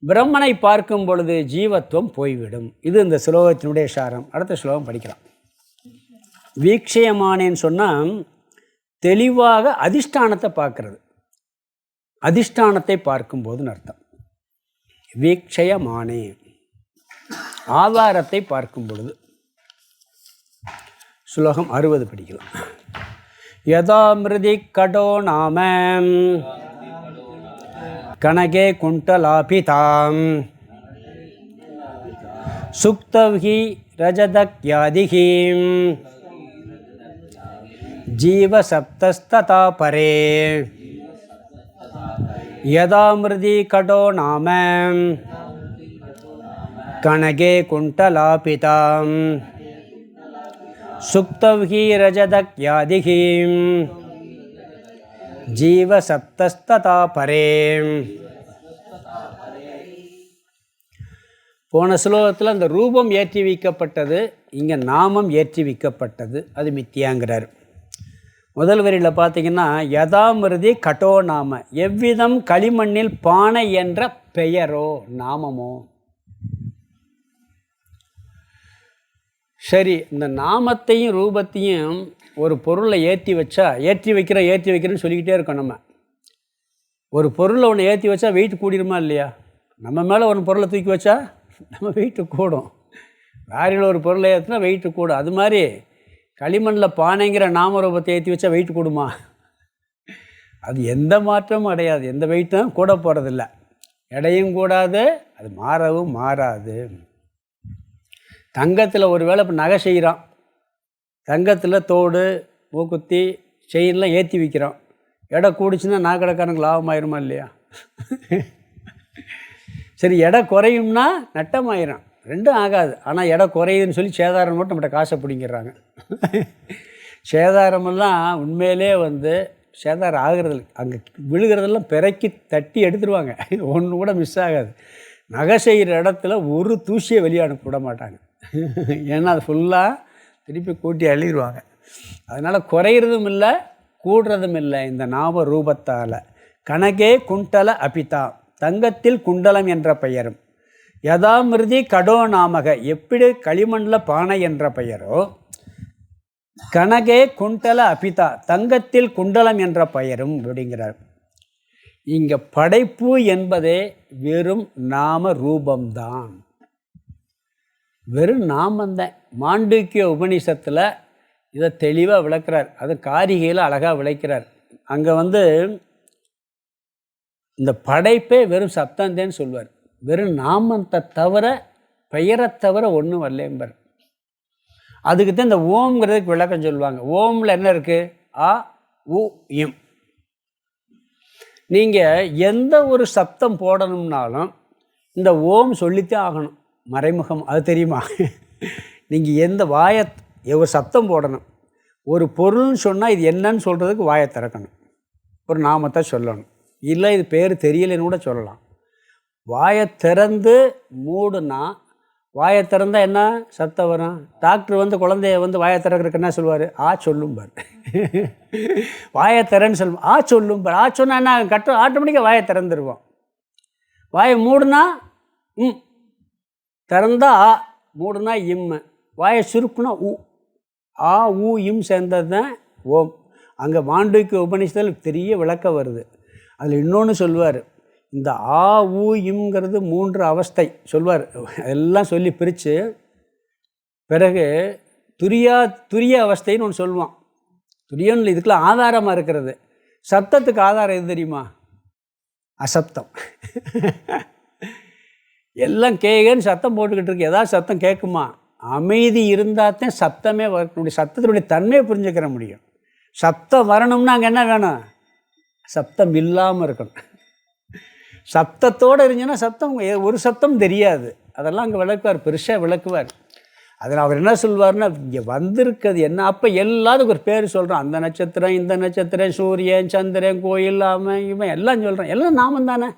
பிரம்மனை பார்க்கும் பொழுது ஜீவத்துவம் போய்விடும். இது இந்த ஸ்லோகத்தினுடைய சாரம். அடுத்த ஸ்லோகம் படிக்கலாம். வீக்ஷயமானேன்னு சொன்னால் தெளிவாக அதிஷ்டானத்தை பார்க்கறது, அதிஷ்டானத்தை பார்க்கும்போதுன்னு அர்த்தம். வீக்ஷயமானே ஆதாரத்தை பார்க்கும் பொழுது. ஸ்லோகம் 60 படிக்கலாம். யதா மிருதி கடோ நாம கணகே குண்டலாபிதாம் சுக்தவ்ஹி ரஜதக்யாதிஹீம் ஜீவசப்தஸ்ததா பரே. யதா மிருதி கடோ நாம கணகே குண்டலாபிதாம் சுக்தவ்ஹி ரஜதக்யாதிஹீம் ஜீவசப்தஸ்ததா பரே. போன ஸ்லோகத்தில் அந்த ரூபம் ஏற்றி வைக்கப்பட்டது, இங்கே நாமம் ஏற்றி வைக்கப்பட்டது, அது மித்தியாங்கிறார். முதல் வரியில் பார்த்தீங்கன்னா யதாமிருதி கடோ நாம, எவ்விதம் களிமண்ணில் பானை என்ற பெயரோ நாமமோ. சரி, இந்த நாமத்தையும் ரூபத்தையும் ஒரு பொருளை ஏற்றி வச்சா, ஏற்றி வைக்கிறேன்னு சொல்லிக்கிட்டே இருக்கோம். நம்ம ஒரு பொருளை ஒன்று ஏற்றி வச்சா வெயிட் கூடிருமா இல்லையா? நம்ம மேலே ஒரு பொருளை தூக்கி வச்சா நம்ம வெயிட்டு கூடும். லாரியில் ஒரு பொருளை ஏற்றினா வெயிட்டு கூடும். அது மாதிரி களிமண்ணில் பானைங்கிற நாமரூபத்தை ஏற்றி வச்சா வெயிட் கூடுமா? அது எந்த மாற்றமும் அடையாது, எந்த வெயிட்டும் கூட போகிறதில்ல, எடையும் கூடாது, அது மாறவும் மாறாது. தங்கத்தில் ஒரு வேளை இப்போ நகை செய்கிறான், தங்கத்தில் தோடு மூக்குத்தி செயின்லாம் ஏற்றி வைக்கிறோம். எடை கூடிச்சுன்னா நாக்கடைக்காரனுக்கு லாபம் ஆயிருமா இல்லையா? சரி, எடை குறையும்னா நட்டமாயிரும், ரெண்டும் ஆகாது. ஆனால் எடை குறையுதுன்னு சொல்லி சேதாரம் மட்டும் நம்மகிட்ட காசை பிடிங்கிறாங்க. சேதாரமெல்லாம் உண்மையிலே சேதாரம் ஆகிறது, அங்கே விழுகிறதெல்லாம் பிறக்கி தட்டி எடுத்துருவாங்க, ஒன்று கூட மிஸ் ஆகாது. நகை செய்கிற இடத்துல ஒரு தூசியை வெளியே அனுப்ப விட மாட்டாங்க. ஏன்னா அது ஃபுல்லாக திருப்பி கூட்டி அள்ளிடுவாங்க. அதனால் குறையிறதும் இல்லை கூடுறதும் இல்லை இந்த நாம ரூபத்தால். கணகே குண்டல அபிதா, தங்கத்தில் குண்டலம் என்ற பெயரும். யதாமிருதி கடோ நாமக, எப்படி களிமண்ணில் பானை என்ற பெயரோ, கணகே குண்டல அபிதா, தங்கத்தில் குண்டலம் என்ற பெயரும் அப்படிங்கிறார். இங்கே படைப்பு என்பதே வெறும் நாம ரூபம்தான், வெறும் நாமந்தான். மாண்டூக்கிய உபநிஷத்தில் இதை தெளிவாக விளக்குறார். அது காரிகையில் அழகாக விளக்கிறார். அங்கே இந்த படைப்பே வெறும் சப்தந்தேன்னு சொல்வார். வெறும் நாமத்தை தவிர, பெயரை தவிர ஒன்றும் வரலேம்பர். அதுக்கு தான் இந்த ஓம்ங்கிறதுக்கு விளக்கம் சொல்லுவாங்க. ஓமில் என்ன இருக்குது? ஆ உ இம். நீங்கள் எந்த ஒரு சப்தம் போடணும்னாலும் இந்த ஓம் சொல்லித்தான் ஆகணும். மறைமுகம், அது தெரியுமா? நீங்கள் எந்த ஒரு சப்தம் போடணும். ஒரு பொருள்னு சொன்னால் இது என்னன்னு சொல்கிறதுக்கு வாயை திறக்கணும், ஒரு நாமத்தை சொல்லணும். இல்லை இது பேர் தெரியலன்னு கூட சொல்லலாம். வாயை திறந்து மூடுனா, வாயை திறந்தால் என்ன சத்தம் வரும்? டாக்டர் குழந்தைய வாயை திறக்கிறதுக்கு என்ன சொல்லுவார்? சொல்லும்பார். வாயை திறன்னு சொல்லுவோம், சொல்லும்பார். சொன்னால் என்ன ஆட்டோமேட்டிக்காக வாயை திறந்துருவோம். வாயை மூடுனா திறந்தா மூடுனா இம்மு, வாயை சுருக்குனா ஊ. ஊ இம் சேர்ந்தது தான் ஓம். அங்கே மாண்டூக்கிய உபநிஷத்தில் பெரிய விளக்கம் வருது. அதில் இன்னொன்று சொல்லுவார். இந்த ஊ இம்ங்கிறது 3 அவஸ்தை சொல்வார். எல்லாம் சொல்லி பிரித்து பிறகு துரிய அவஸ்தைன்னு ஒன்று சொல்லுவான். துரியன்னு இதுக்கெல்லாம் ஆதாரமாக இருக்கிறது. சப்தத்துக்கு ஆதாரம் எது தெரியுமா? அசப்தம். எல்லாம் கேகன்னு சத்தம் போட்டுக்கிட்டு இருக்கு. ஏதாவது சத்தம் கேட்குமா? அமைதி இருந்தால் தான் சத்தமே வரக்கூடிய, சத்தத்தினுடைய தன்மையை புரிஞ்சுக்கிற முடியும். சத்தம் வரணும்னா அங்கே என்ன வேணும்? சப்தம் இல்லாமல் இருக்கணும். சப்தத்தோடு இருந்துச்சுன்னா சத்தம், ஒரு சத்தம் தெரியாது. அதெல்லாம் அங்கே விளக்குவார், பெருசாக விளக்குவார். அதில் அவர் என்ன சொல்வார்னா, இங்கே வந்திருக்கிறது என்ன? அப்போ எல்லாத்துக்கும் ஒரு பேர் சொல்கிறான். அந்த நட்சத்திரம், இந்த நட்சத்திரம், சூரியன், சந்திரன், கோயில், அவன் இவன் எல்லாம் சொல்கிறான். எல்லாம் நாமம் தானே.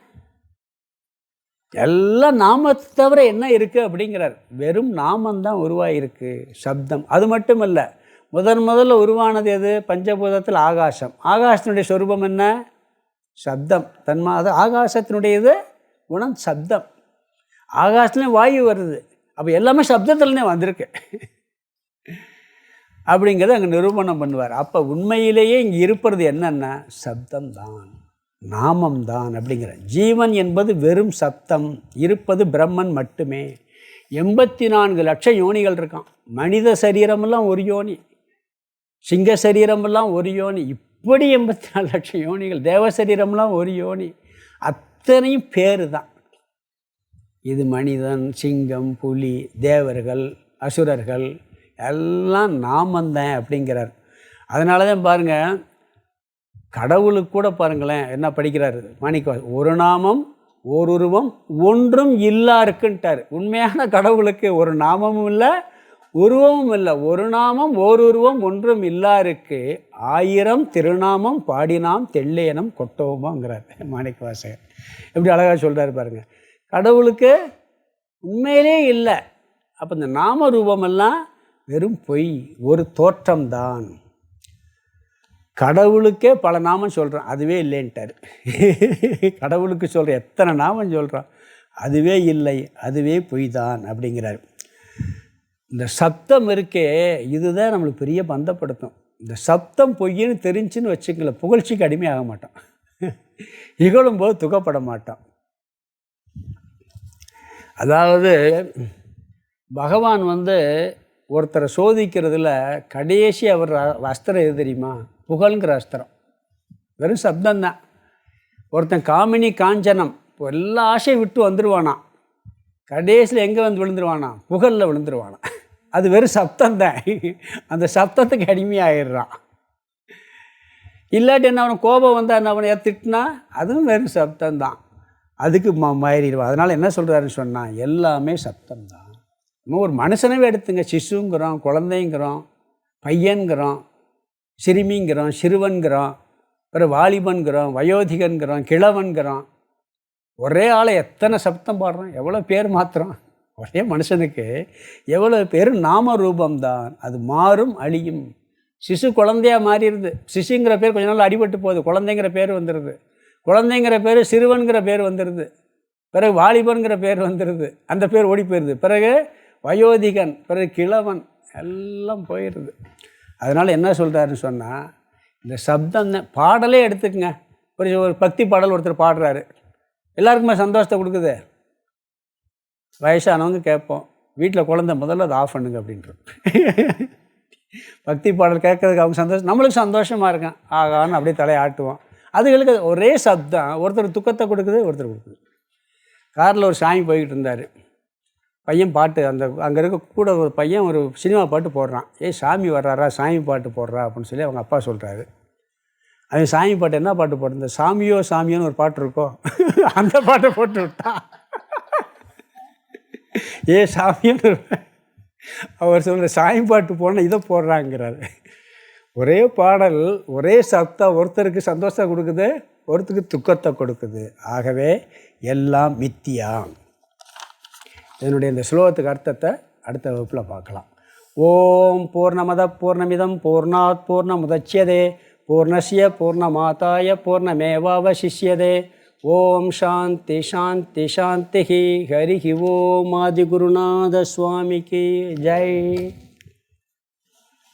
எல்லாம் நாமத்தை தவிர என்ன இருக்குது அப்படிங்கிறார். வெறும் நாமந்தான் உருவாகிருக்கு, சப்தம். அது மட்டும் இல்லை, முதல்ல உருவானது எது? பஞ்சபூதத்தில் ஆகாசம். ஆகாசத்தினுடைய சொரூபம் என்ன? சப்தம். அது ஆகாசத்தினுடையது குணம் சப்தம். ஆகாசத்துலேயும் வாயு வருது. அப்போ எல்லாமே சப்தத்துலனே வந்திருக்கு அப்படிங்கிறத அங்கே நிரூபணம் பண்ணுவார். அப்போ உண்மையிலேயே இங்கே இருப்பது என்னென்னா சப்தம்தான், நாமம்தான் அப்படிங்கிற. ஜீவன் என்பது வெறும் சப்தம், இருப்பது பிரம்மன் மட்டுமே. 84 லட்சம் யோனிகள் இருக்கான். மனித சரீரமெல்லாம் ஒரு யோனி, சிங்க சரீரமெல்லாம் ஒரு யோனி, இப்படி 84 லட்சம் யோனிகள். தேவ சரீரம்லாம் ஒரு யோனி. அத்தனையும் பேர் தான். இது மனிதன், சிங்கம், புலி, தேவர்கள், அசுரர்கள் எல்லாம் நாமந்தான் அப்படிங்கிறார். அதனால தான் பாருங்கள், கடவுளுக்கு கூட பாருங்களேன் என்ன படிக்கிறாரு மாணிக்க, ஒரு நாமம் ஓர் உருவம் ஒன்றும் இல்லா இருக்குன்ட்டார். உண்மையான கடவுளுக்கு ஒரு நாமமும் இல்லை, உருவமும் இல்லை. ஒரு நாமம் ஓர் உருவம் ஒன்றும் இல்லா இருக்கு, 1000 திருநாமம் பாடினாம் தெல்லேனம் கொட்டோமோங்கிறார் மாணிக்க வாசகர். எப்படி அழகாக சொல்கிறார் பாருங்கள். கடவுளுக்கு உண்மையிலே இல்லை. அப்போ இந்த நாம ரூபமெல்லாம் வெறும் பொய், ஒரு தோற்றம்தான். கடவுளுக்கே பல நாமம் சொல்கிறான், அதுவே இல்லைன்ட்டார். கடவுளுக்கு சொல்கிற எத்தனை நாமம் சொல்கிறான், அதுவே இல்லை, அதுவே பொய் தான் அப்படிங்கிறார். இந்த சப்தம் இருக்கே, இதுதான் நம்மளுக்கு பெரிய பந்தப்படுத்தும். இந்த சப்தம் பொய்ன்னு தெரிஞ்சுன்னு வச்சுக்கல, புகழ்ச்சிக்கு அடிமையாக மாட்டோம், இகழும்போது துக்கப்பட மாட்டோம். அதாவது பகவான் ஒருத்தரை சோதிக்கிறதுல கடைசி அவர் அஸ்திரம் எது தெரியுமா? புகழ்ங்கிற அஸ்திரம். வெறும் சப்தம்தான். ஒருத்தன் காமினி காஞ்சனம் இப்போ எல்லா ஆசையும் விட்டு வந்துடுவானா, கடைசியில் எங்கே விழுந்துருவானா? புகழில் விழுந்துருவானா. அது வெறும் சப்தம்தான். அந்த சப்தத்துக்கு அடிமையாகிடுறான். இல்லாட்டி என்ன, அவனை கோபம் வந்தால் அவனை திட்டினா அதுவும் வெறும் சப்தம்தான், அதுக்கு மாறிடுவான். அதனால் என்ன சொல்கிறாருன்னு சொன்னால், எல்லாமே சப்தம்தான். நம்ம ஒரு மனுஷனவே எடுத்துங்க, சிசுங்கிறோம், குழந்தைங்கிறோம், பையன்கிறோம், சிறுமிங்கிறோம், சிறுவன்கிறோம், ஒரு வாலிபன்கிறோம், வயோதிகன்கிறோம், கிழவன்கிறோம். ஒரே ஆளை எத்தனை சப்தம் பாடுறோம், எவ்வளோ பேர் மாத்திரம். ஒரே மனுஷனுக்கு எவ்வளோ பேர். நாம ரூபம்தான், அது மாறும் அழியும். சிசு குழந்தையாக மாறிடுது. சிசுங்கிற பேர் கொஞ்ச நாள் அடிபட்டு போகுது, குழந்தைங்கிற பேர் வந்துடுது. குழந்தைங்கிற பேர் சிறுவன்கிற பேர் வந்துடுது. பிறகு வாலிபன்கிற பேர் வந்துடுது, அந்த பேர் ஓடி போயிடுது. பிறகு வயோதிகன், பிறகு கிழவன், எல்லாம் போயிடுது. அதனால் என்ன சொல்கிறாருன்னு சொன்னால், இந்த சப்தம் பாடலே எடுத்துக்கங்க. ஒரு பக்தி பாடல் ஒருத்தர் பாடுறாரு, எல்லாருக்குமே சந்தோஷத்தை கொடுக்குது. வயசானவங்க கேட்போம், வீட்டில் குழந்தை முதல்ல அதை ஆஃப் பண்ணுங்க அப்படின்றோம். பக்தி பாடல் கேட்கறதுக்கு அவங்க சந்தோஷம், நம்மளுக்கு சந்தோஷமாக இருக்கும், ஆகான்னு அப்படியே தலையை ஆட்டுவோம். அதுகளுக்கு ஒரே சப்தம் ஒருத்தர் துக்கத்தை கொடுக்குது, ஒருத்தர் கொடுக்குது. காரில் ஒரு சாமி போய்கிட்டு இருந்தார், பையன் பாட்டு அந்த அங்கே இருக்க கூட ஒரு பையன் ஒரு சினிமா பாட்டு போடுறான். சாமி வர்றாரா, சாமி பாட்டு போடுறா அப்படின்னு சொல்லி அவங்க அப்பா சொல்கிறாரு. அவன் சாமி பாட்டு என்ன பாட்டு போட்டிருந்த, சாமியோ சாமியோன்னு ஒரு பாட்டு இருக்கோம், அந்த பாட்டை போட்டு விட்டான். சாமியோன்னு அவர் சொல்கிற சாமி பாட்டு போனால் இதை போடுறாங்கிறாரு. ஒரே பாடல் ஒரே சப்தம் ஒருத்தருக்கு சந்தோஷத்தை கொடுக்குது, ஒருத்தருக்கு துக்கத்தை கொடுக்குது. ஆகவே எல்லாம் மித்தியா. இதனுடைய இந்த ஸ்லோகத்துக்கு அர்த்தத்தை அடுத்த வகுப்பில் பார்க்கலாம். ஓம் பூர்ணமத பூர்ணமிதம் பூர்ணாத் பூர்ணமுதச்யதே பூர்ணஸ்ய பூர்ணமாதாய பூர்ணமேவாவசிஷ்யதே. ஓம் சாந்தி சாந்தி சாந்தி. ஹரி ஓம் ஆதிகுருநாத சுவாமிக்கு ஜெய்.